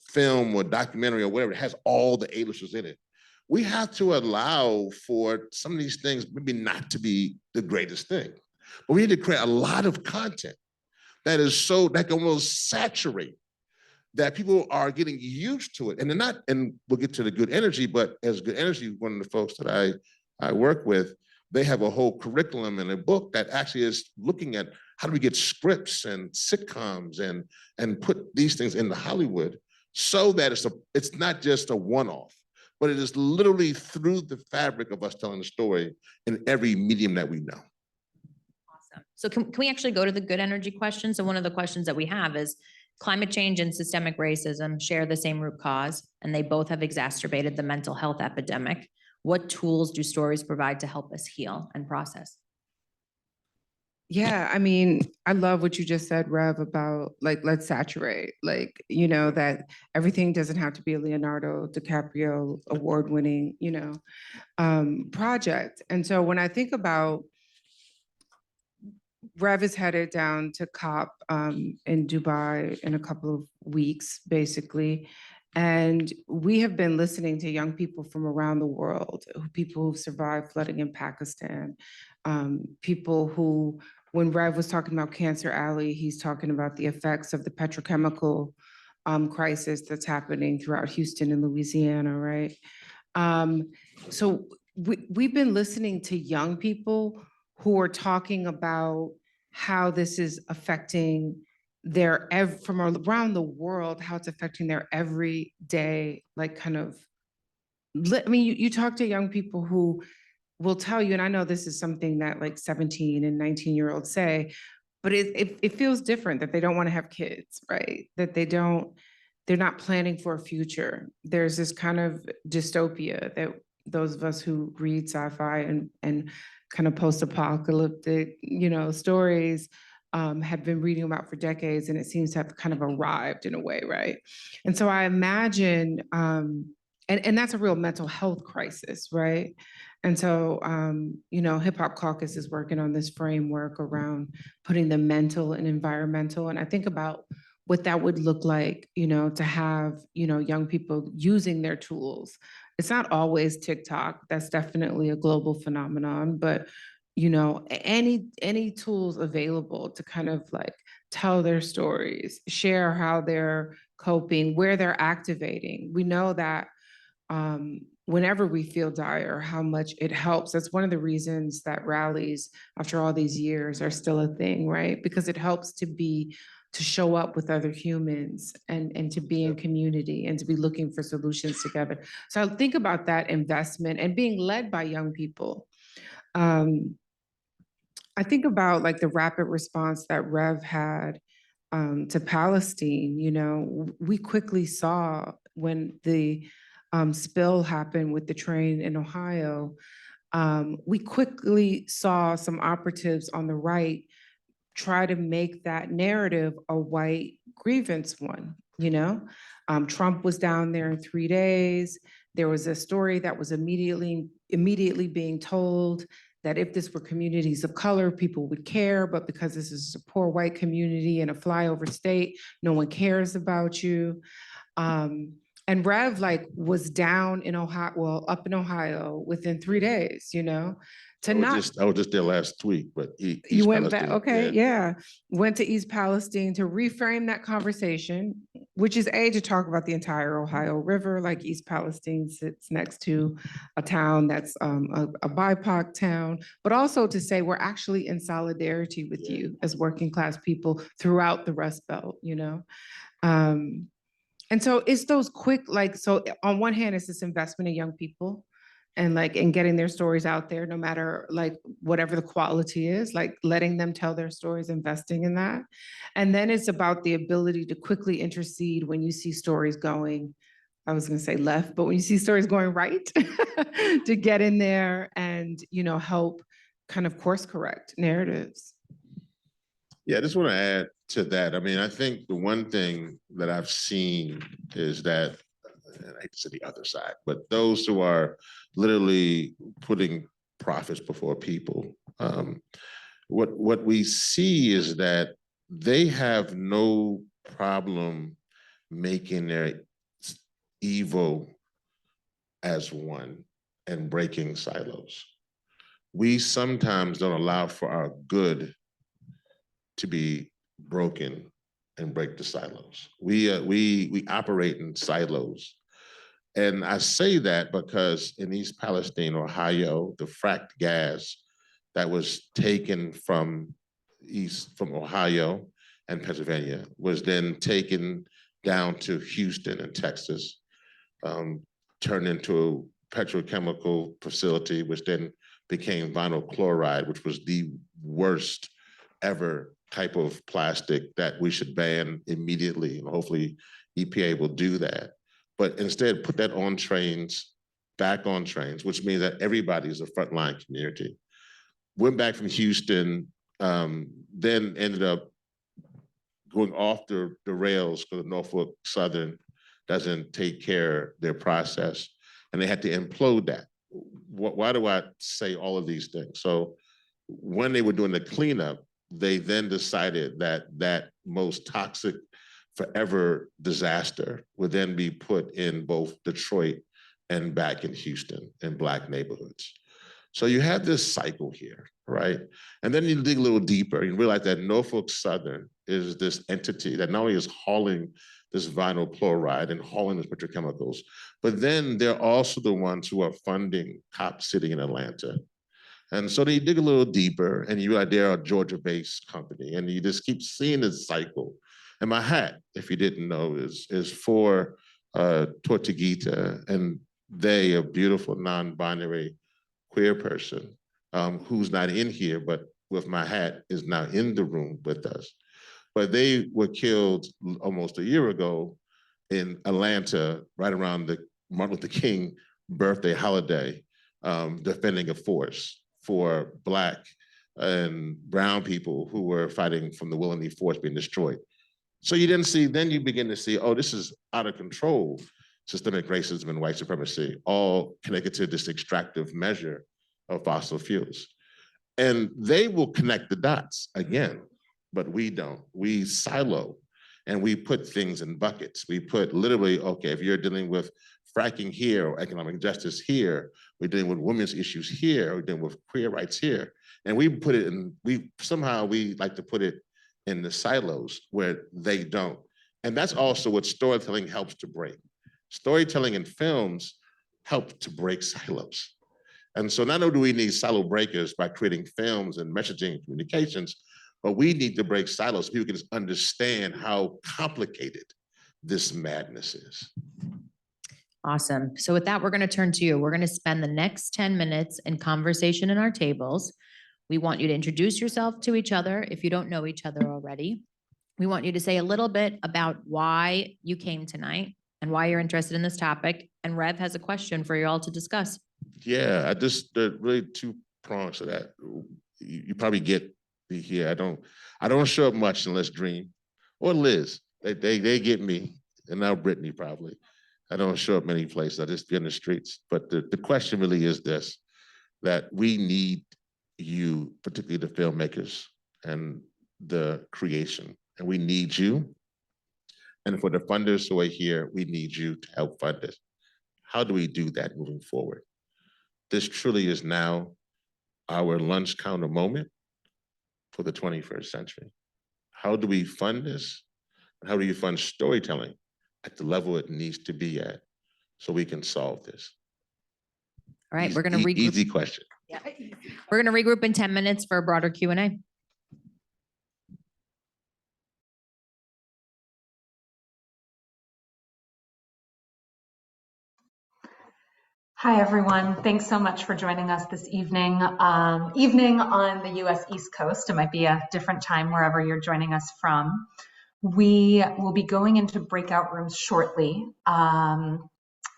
film or documentary or whatever that has all the A-listers in it. We have to allow for some of these things maybe not to be the greatest thing, but we need to create a lot of content that is so, that can almost saturate, that people are getting used to it. And they're not, and we'll get to the Good Energy, but as Good Energy, one of the folks that I work with, they have a whole curriculum and a book that actually is looking at how do we get scripts and sitcoms and put these things into Hollywood so that it's not just a one-off, but it is literally through the fabric of us telling the story in every medium that we know. Awesome. So can we actually go to the Good Energy question? So one of the questions that we have is climate change and systemic racism share the same root cause, and they both have exacerbated the mental health epidemic. What tools do stories provide to help us heal and process? Yeah, I mean, I love what you just said, Rev, about like, let's saturate, like, you know, that everything doesn't have to be a Leonardo DiCaprio award-winning, you know, project. And so when I think about Rev is headed down to COP in Dubai in a couple of weeks, basically. And we have been listening to young people from around the world, people who've survived flooding in Pakistan, people who, when Rev was talking about Cancer Alley, he's talking about the effects of the petrochemical crisis that's happening throughout Houston and Louisiana, right? So we've been listening to young people who are talking about how this is affecting their, from around the world, how it's affecting their everyday, like kind of, I mean, you talk to young people who will tell you, and I know this is something that like 17 and 19-year-olds say, but it feels different, that they don't want to have kids, right? That they're not planning for a future. There's this kind of dystopia that those of us who read sci-fi and kind of post-apocalyptic, you know, stories have been reading about for decades, and it seems to have kind of arrived in a way, right? And so I imagine, and that's a real mental health crisis, right? And so, you know, Hop Caucus is working on this framework around putting the mental and environmental, and I think about what that would look like, you know, to have, you know, young people using their tools. It's not always TikTok, that's definitely a global phenomenon, but you know, any tools available to kind of like tell their stories, share how they're coping, where they're activating. We know that whenever we feel dire, how much it helps. That's one of the reasons that rallies after all these years are still a thing, right? Because it helps to show up with other humans and to be in community and to be looking for solutions together. So I think about that investment and being led by young people. I think about like the rapid response that Rev had to Palestine. You know, we quickly saw when the spill happened with the train in Ohio, we quickly saw some operatives on the right try to make that narrative a white grievance one, you know? Trump was down there in 3 days. There was a story that was immediately being told that if this were communities of color, people would care, but because this is a poor white community in a flyover state, no one cares about you. And Rev like was down in Ohio, well, up in Ohio within 3 days, you know, I was just there last week, but You went back, okay, yeah. Went to East Palestine to reframe that conversation, which is to talk about the entire Ohio River, like East Palestine sits next to a town that's a BIPOC town, but also to say we're actually in solidarity with you as working class people throughout the Rust Belt, you know? And so it's those quick, so on one hand, it's this investment in young people and getting their stories out there, no matter whatever the quality is, letting them tell their stories, investing in that. And then it's about the ability to quickly intercede when you see stories going, I was gonna say left, but when you see stories going right, to get in there and, help kind of course correct narratives. Yeah, I just want to add to that. I mean, I think the one thing that I've seen is that, and I hate to say the other side, but those who are literally putting profits before people, what we see is that they have no problem making their evil as one and breaking silos. We sometimes don't allow for our good to be broken and break the silos. We operate in silos. And I say that because in East Palestine, Ohio, the fracked gas that was taken from Ohio and Pennsylvania was then taken down to Houston and Texas, turned into a petrochemical facility, which then became vinyl chloride, which was the worst ever type of plastic that we should ban immediately. And hopefully EPA will do that. But instead put that on trains, back on trains, which means that everybody is a frontline community. Went back from Houston, then ended up going off the rails because Norfolk Southern doesn't take care of their process. And they had to implode that. Why do I say all of these things? So when they were doing the cleanup, they then decided that that most toxic forever disaster would then be put in both Detroit and back in Houston in Black neighborhoods. So you have this cycle here, right? And then you dig a little deeper and realize that Norfolk Southern is this entity that not only is hauling this vinyl chloride and hauling these petrochemicals, but then they're also the ones who are funding Cop City in Atlanta. And so they dig a little deeper and you realize they're a Georgia-based company and you just keep seeing this cycle. And my hat, if you didn't know, is for Tortuguita, and they, a beautiful non-binary queer person who's not in here, but with my hat is now in the room with us. But they were killed almost a year ago in Atlanta, right around the Martin Luther King birthday holiday, defending a force for Black and brown people who were fighting from the Willeney Force being destroyed. So you didn't see, then you begin to see, oh, this is out of control, systemic racism and white supremacy, all connected to this extractive measure of fossil fuels. And they will connect the dots again, but we don't. We silo and we put things in buckets. We put literally, okay, if you're dealing with fracking here or economic justice here, we're dealing with women's issues here, we're dealing with queer rights here. And we put it in, we like to put it in the silos where they don't. And that's also what storytelling helps to break. Storytelling in films help to break silos. And so not only do we need silo breakers by creating films and messaging and communications, but we need to break silos so people can just understand how complicated this madness is. Awesome. So with that, we're going to turn to you. We're going to spend the next 10 minutes in conversation in our tables. We want you to introduce yourself to each other if you don't know each other already. We want you to say a little bit about why you came tonight and why you're interested in this topic. And Rev has a question for you all to discuss. Yeah, there are really two prongs to that. You probably get me here. I don't show up much unless Dream or Liz. They get me, and now Brittany probably. I don't show up many places. I just be on the streets. But the question really is this, that we need you, particularly the filmmakers and the creation, and we need you. And for the funders who are here, we need you to help fund it. How do we do that moving forward? This truly is now our lunch counter moment for the 21st century? How do we fund this? How do you fund storytelling at the level it needs to be at so we can solve this? All right, we're going to regroup. Easy question. We're going to regroup in 10 minutes for a broader Q&A. Hi, everyone. Thanks so much for joining us this evening. Evening on the US East Coast. It might be a different time wherever you're joining us from. We will be going into breakout rooms shortly.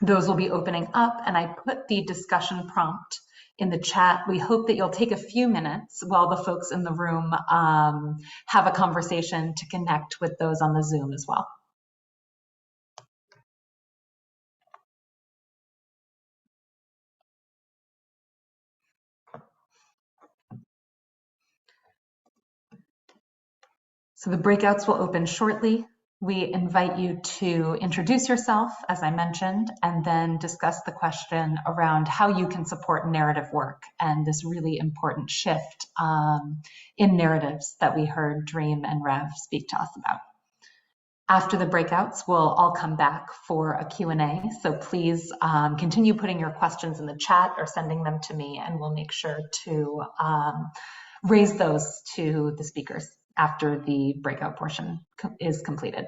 Those will be opening up, and I put the discussion prompt in the chat. We hope that you'll take a few minutes while the folks in the room have a conversation to connect with those on the Zoom as well. So the breakouts will open shortly. We invite you to introduce yourself, as I mentioned, and then discuss the question around how you can support narrative work and this really important shift in narratives that we heard Dream and Rev speak to us about. After the breakouts, we'll all come back for a Q&A. So please continue putting your questions in the chat or sending them to me, and we'll make sure to raise those to the speakers after the breakout portion is completed.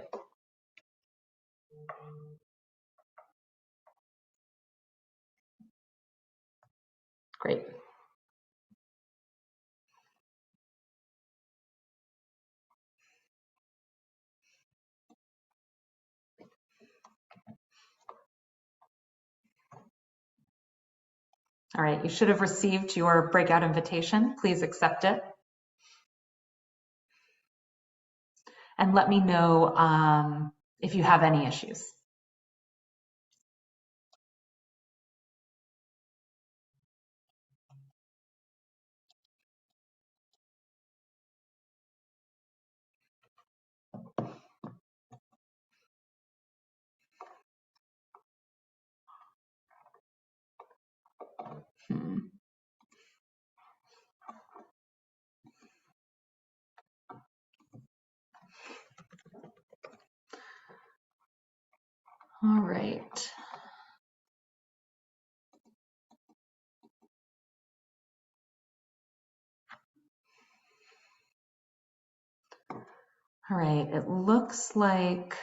Great. All right, you should have received your breakout invitation. Please accept it. And let me know if you have any issues. All right. All right, it looks like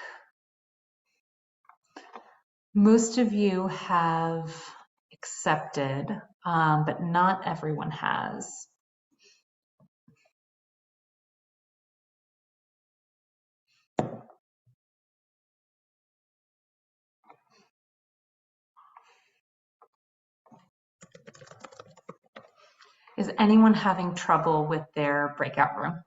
most of you have accepted, but not everyone has. Is anyone having trouble with their breakout room?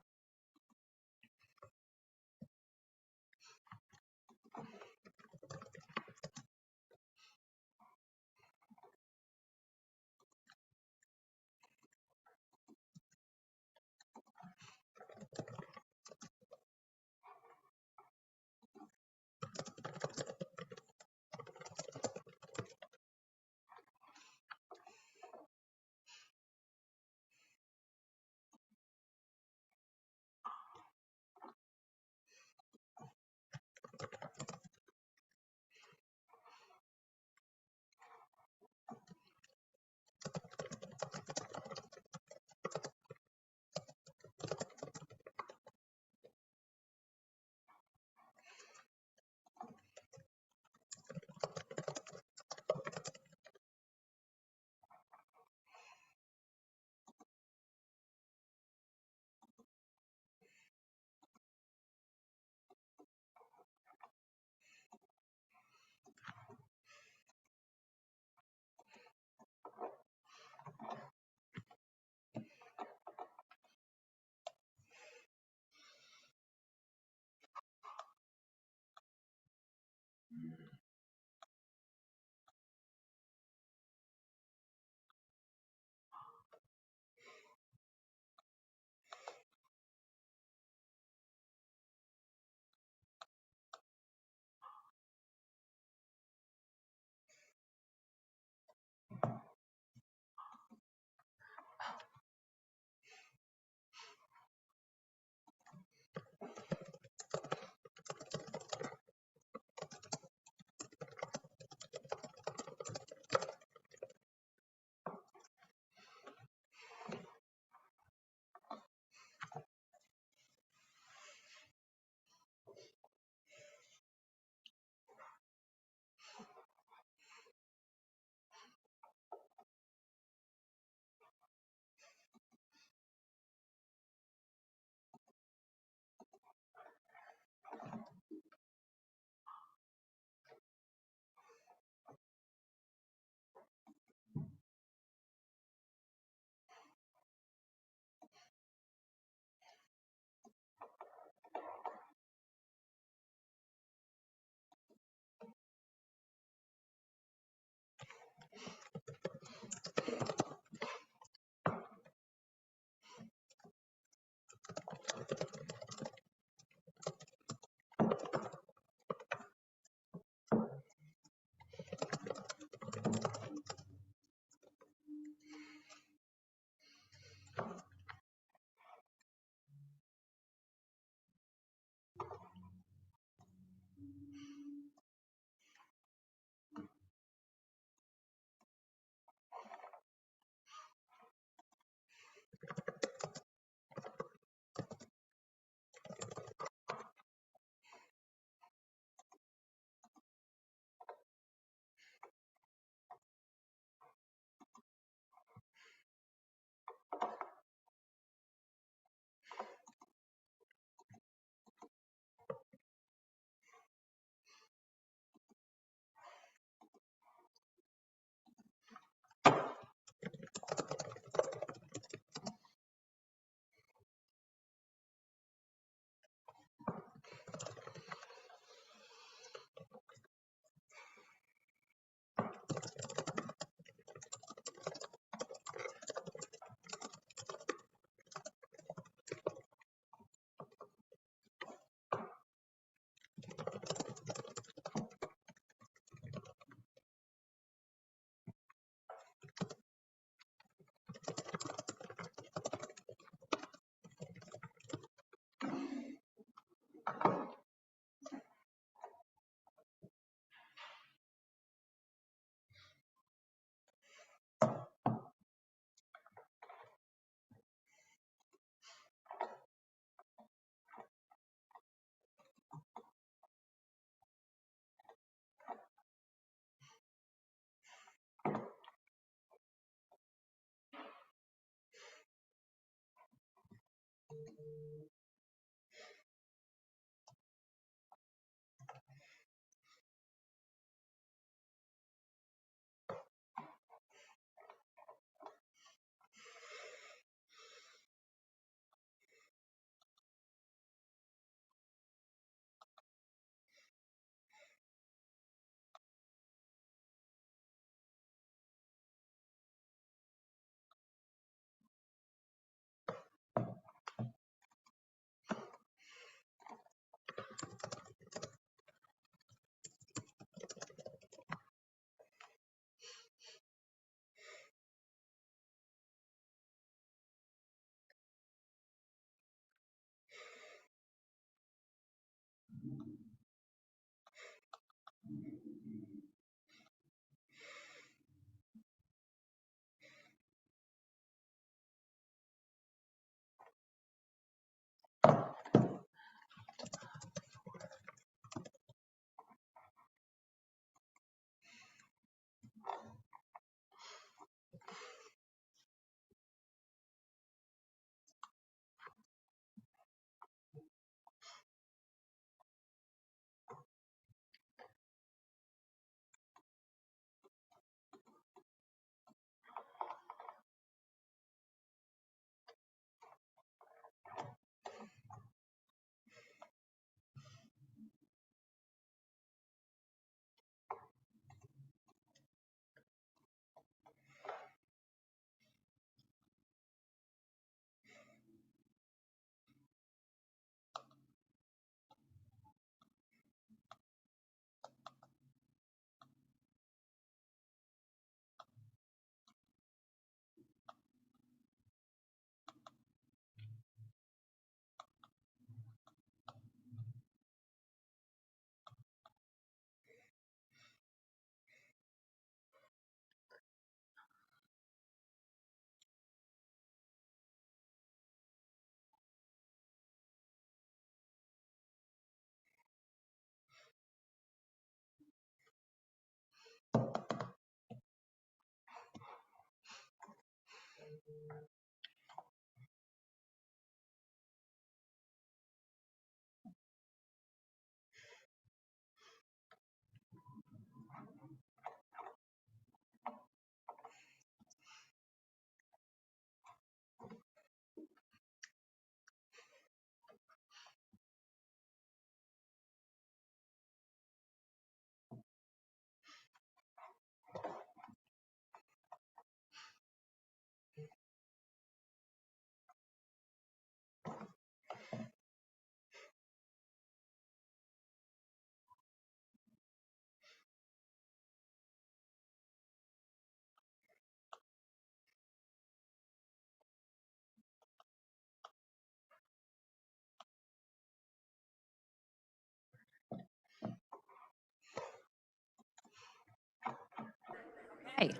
Hey.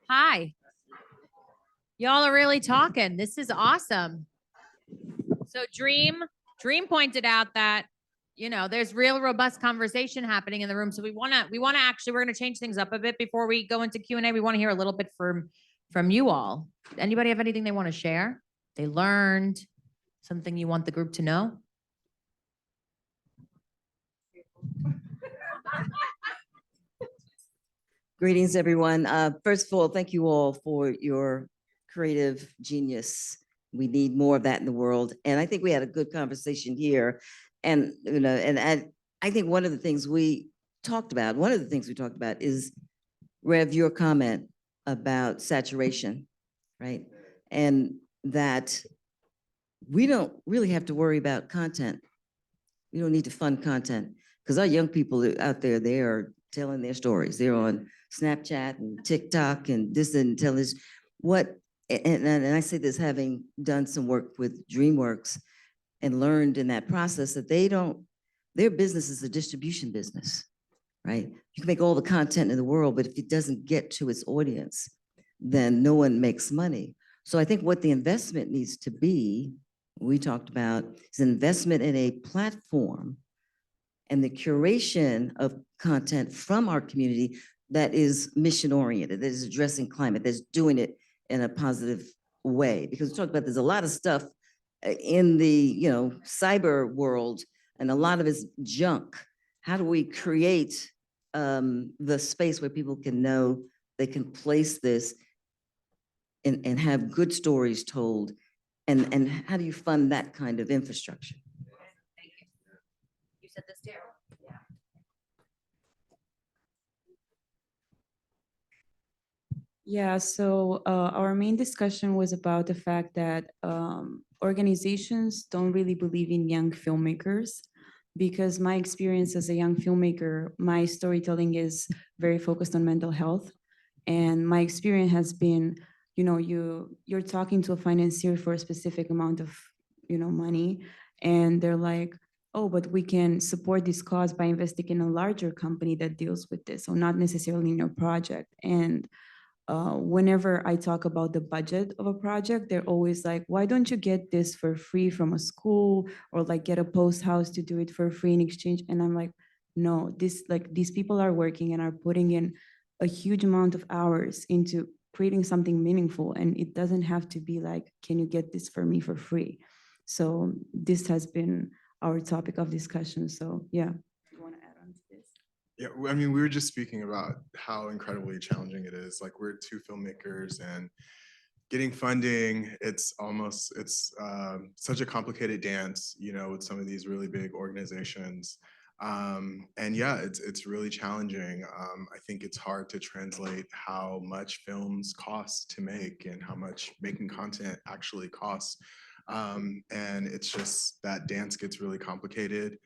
Hi. Y'all are really talking. This is awesome. So Dream pointed out that, you know, there's real robust conversation happening in the room. So we want to actually, we're going to change things up a bit before we go into Q&A. We want to hear a little bit from you all. Anybody have anything they want to share? They learned something you want the group to know? Greetings, everyone. First of all, thank you all for your creative genius. We need more of that in the world. And I think we had a good conversation here. And, you know, and I think one of the things we talked about is, Rev, your comment about saturation, right? And that we don't really have to worry about content. We don't need to fund content because our young people out there, they are telling their stories. They're on Snapchat and TikTok and this and tell us what, and I say this having done some work with DreamWorks and learned in that process that their business is a distribution business, right? You can make all the content in the world, but if it doesn't get to its audience, then no one makes money. So I think what the investment needs to be, we talked about, is an investment in a platform and the curation of content from our community that is mission oriented, that is addressing climate, that's doing it in a positive way? Because we talked about there's a lot of stuff in the, you know, cyber world, and a lot of it's junk. How do we create the space where people can know they can place this and have good stories told? And how do you fund that kind of infrastructure? Thank you. You said this too. Yeah. Yeah, so our main discussion was about the fact that organizations don't really believe in young filmmakers, because my experience as a young filmmaker, my storytelling is very focused on mental health. And my experience has been, you know, you're talking to a financier for a specific amount of, you know, money, and they're like, oh, but we can support this cause by investing in a larger company that deals with this, so not necessarily in your project. And whenever I talk about the budget of a project, they're always like, why don't you get this for free from a school, or like get a post house to do it for free in exchange? And I'm like, no, these people are working and are putting in a huge amount of hours into creating something meaningful. And it doesn't have to be like, can you get this for me for free? So this has been our topic of discussion. So yeah. You want to add on to this? Yeah, I mean, we were just speaking about how incredibly challenging it is. Like, we're two filmmakers, and getting funding, it's such a complicated dance, you know, with some of these really big organizations. And yeah, it's really challenging. I think it's hard to translate how much films cost to make and how much making content actually costs. And it's just, that dance gets really complicated.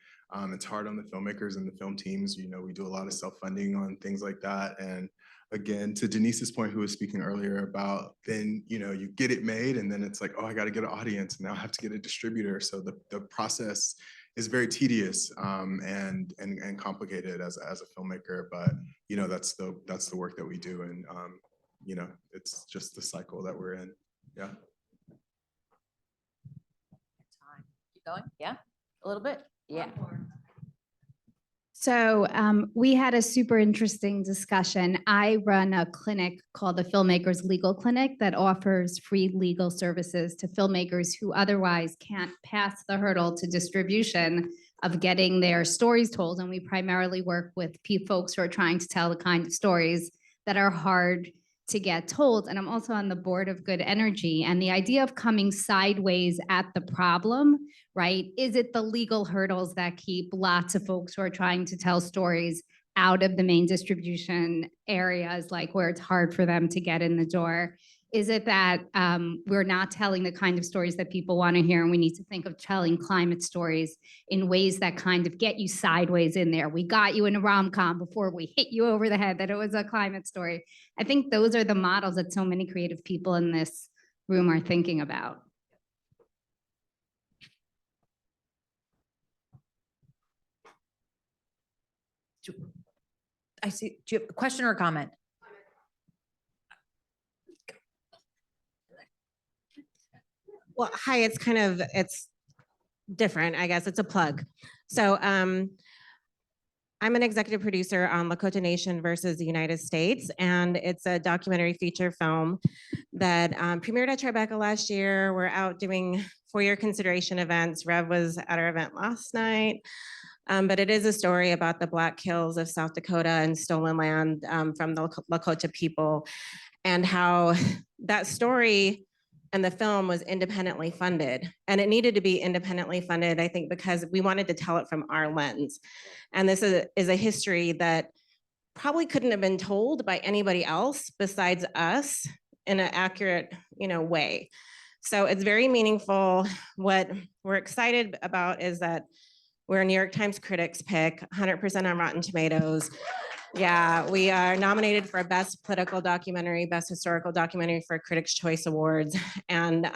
It's hard on the filmmakers and the film teams. You know, we do a lot of self-funding on things like that. And again, to Denise's point, who was speaking earlier about, then, you know, you get it made and then it's like, oh, I got to get an audience, and now I have to get a distributor. So the process is very tedious and complicated as a filmmaker. But, you know, that's the work that we do. And, you know, it's just the cycle that we're in. Yeah. Keep going. Yeah. A little bit. Yeah. So we had a super interesting discussion. I run a clinic called the Filmmakers Legal Clinic that offers free legal services to filmmakers who otherwise can't pass the hurdle to distribution of getting their stories told. And we primarily work with folks who are trying to tell the kind of stories that are hard to get told. And I'm also on the board of Good Energy. And the idea of coming sideways at the problem, right? Is it the legal hurdles that keep lots of folks who are trying to tell stories out of the main distribution areas, like where it's hard for them to get in the door? Is it that we're not telling the kind of stories that people want to hear, and we need to think of telling climate stories in ways that kind of get you sideways in there? We got you in a rom-com before we hit you over the head that it was a climate story. I think those are the models that so many creative people in this room are thinking about. I see. Do you have a question or a comment? Well, hi, it's different, I guess. It's a plug. So I'm an executive producer on Lakota Nation versus the United States, and it's a documentary feature film that premiered at Tribeca last year. We're out doing for-year consideration events. Rev was at our event last night. But it is a story about the Black Hills of South Dakota and stolen land from the Lakota people, and how that story and the film was independently funded. And it needed to be independently funded, I think, because we wanted to tell it from our lens. And this is a history that probably couldn't have been told by anybody else besides us in an accurate, you know, way. So it's very meaningful. What we're excited about is that we're a New York Times Critics Pick, 100% on Rotten Tomatoes. Yeah, we are nominated for Best Political Documentary, Best Historical Documentary for Critics' Choice Awards. And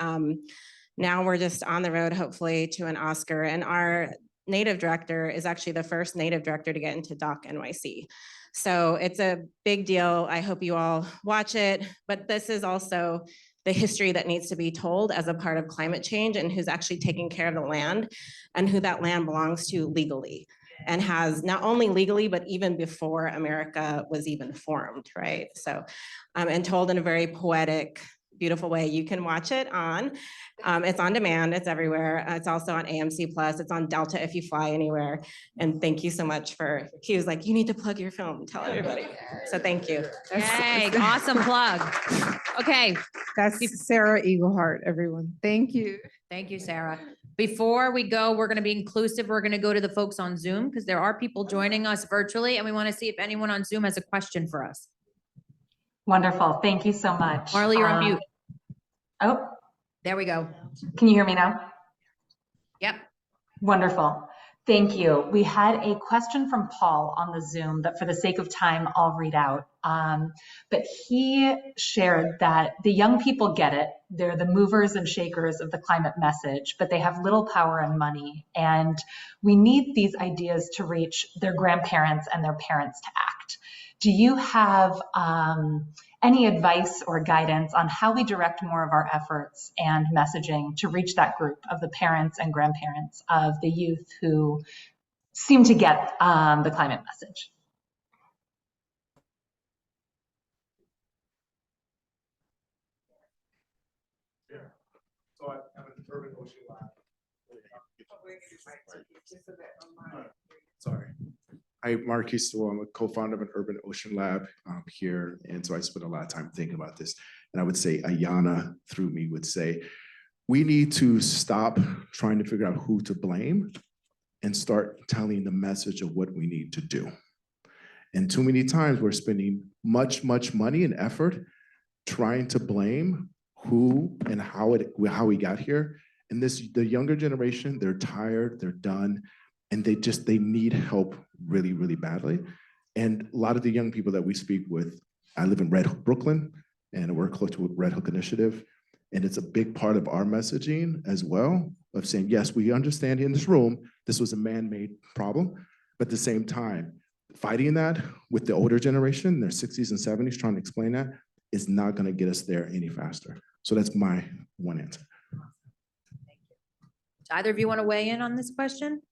now we're just on the road, hopefully, to an Oscar. And our Native director is actually the first Native director to get into Doc NYC. So it's a big deal. I hope you all watch it. But this is also the history that needs to be told as a part of climate change, and who's actually taking care of the land and who that land belongs to legally, and has not only legally, but even before America was even formed, right? So, and told in a very poetic, beautiful way. You can watch it on, it's on demand, it's everywhere. It's also on AMC Plus, it's on Delta if you fly anywhere. And thank you so much for, he was like, you need to plug your film, tell everybody. So thank you. Yay, awesome plug. Okay. That's Sarah Eaglehart, everyone. Thank you. Thank you, Sarah. Before we go, we're going to be inclusive. We're going to go to the folks on Zoom because there are people joining us virtually, and we want to see if anyone on Zoom has a question for us. Wonderful. Thank you so much. Marley, you're on mute. Oh, there we go. Can you hear me now? Yep. Wonderful. Thank you. We had a question from Paul on the Zoom that for the sake of time, I'll read out. But he shared that the young people get it. They're the movers and shakers of the climate message, but they have little power and money. And we need these ideas to reach their grandparents and their parents to act. Do you have any advice or guidance on how we direct more of our efforts and messaging to reach that group of the parents and grandparents of the youth who seem to get the climate message? So I'm an urban ocean lab. Sorry. I'm Mark Houston. I'm a co-founder of an urban ocean lab here. And so I spent a lot of time thinking about this. And I would say Ayana, through me, would say, we need to stop trying to figure out who to blame and start telling the message of what we need to do. And too many times we're spending much money and effort trying to blame who and how we got here. And the younger generation, they're tired, they're done, and they need help really badly. And a lot of the young people that we speak with, I live in Red Hook, Brooklyn, and we're close to Red Hook Initiative. And it's a big part of our messaging as well, of saying, yes, we understand in this room, this was a man-made problem, but at the same time, fighting that with the older generation, their 60s and 70s, trying to explain that is not gonna get us there any faster. So that's my one answer. Do either of you want to weigh in on this question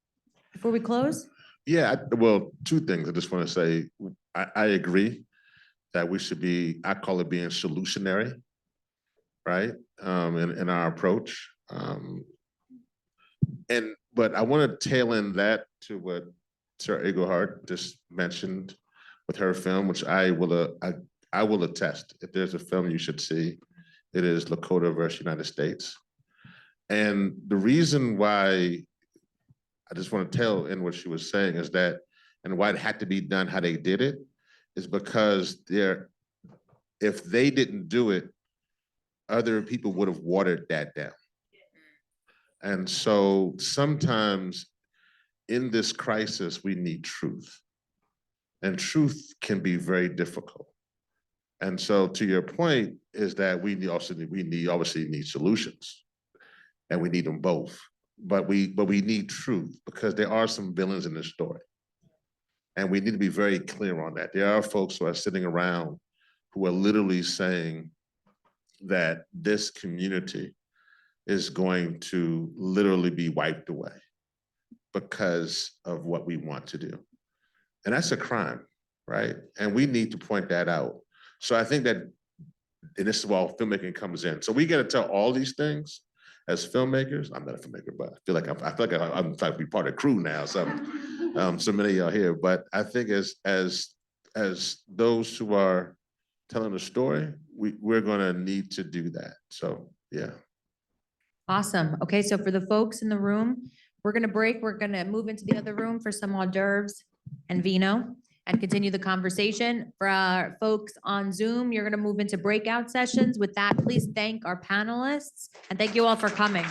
before we close? Yeah, well, two things. I just want to say, I agree that we should be, I call it being solutionary, right? In our approach. But I want to tail end that to what Sarah Eaglehart just mentioned with her film, which I will attest. If there's a film you should see, it is Lakota versus United States. And the reason why I just want to tell in what she was saying is that, and why it had to be done how they did it, is because if they didn't do it, other people would have watered that down. And so sometimes in this crisis, we need truth. And truth can be very difficult. And so to your point is that we obviously need solutions, and we need them both. But we need truth, because there are some villains in this story. And we need to be very clear on that. There are folks who are sitting around who are literally saying that this community is going to literally be wiped away because of what we want to do. And that's a crime, right? And we need to point that out. So I think that, and this is where filmmaking comes in. So we got to tell all these things as filmmakers. I'm not a filmmaker, but I feel like I'm trying to be part of the crew now. So many of y'all here, but I think as those who are telling the story, we're gonna need to do that. So yeah. Awesome. Okay, so for the folks in the room, we're gonna break. We're gonna move into the other room for some hors d'oeuvres and vino and continue the conversation. For our folks on Zoom, you're gonna move into breakout sessions. With that, please thank our panelists and thank you all for coming.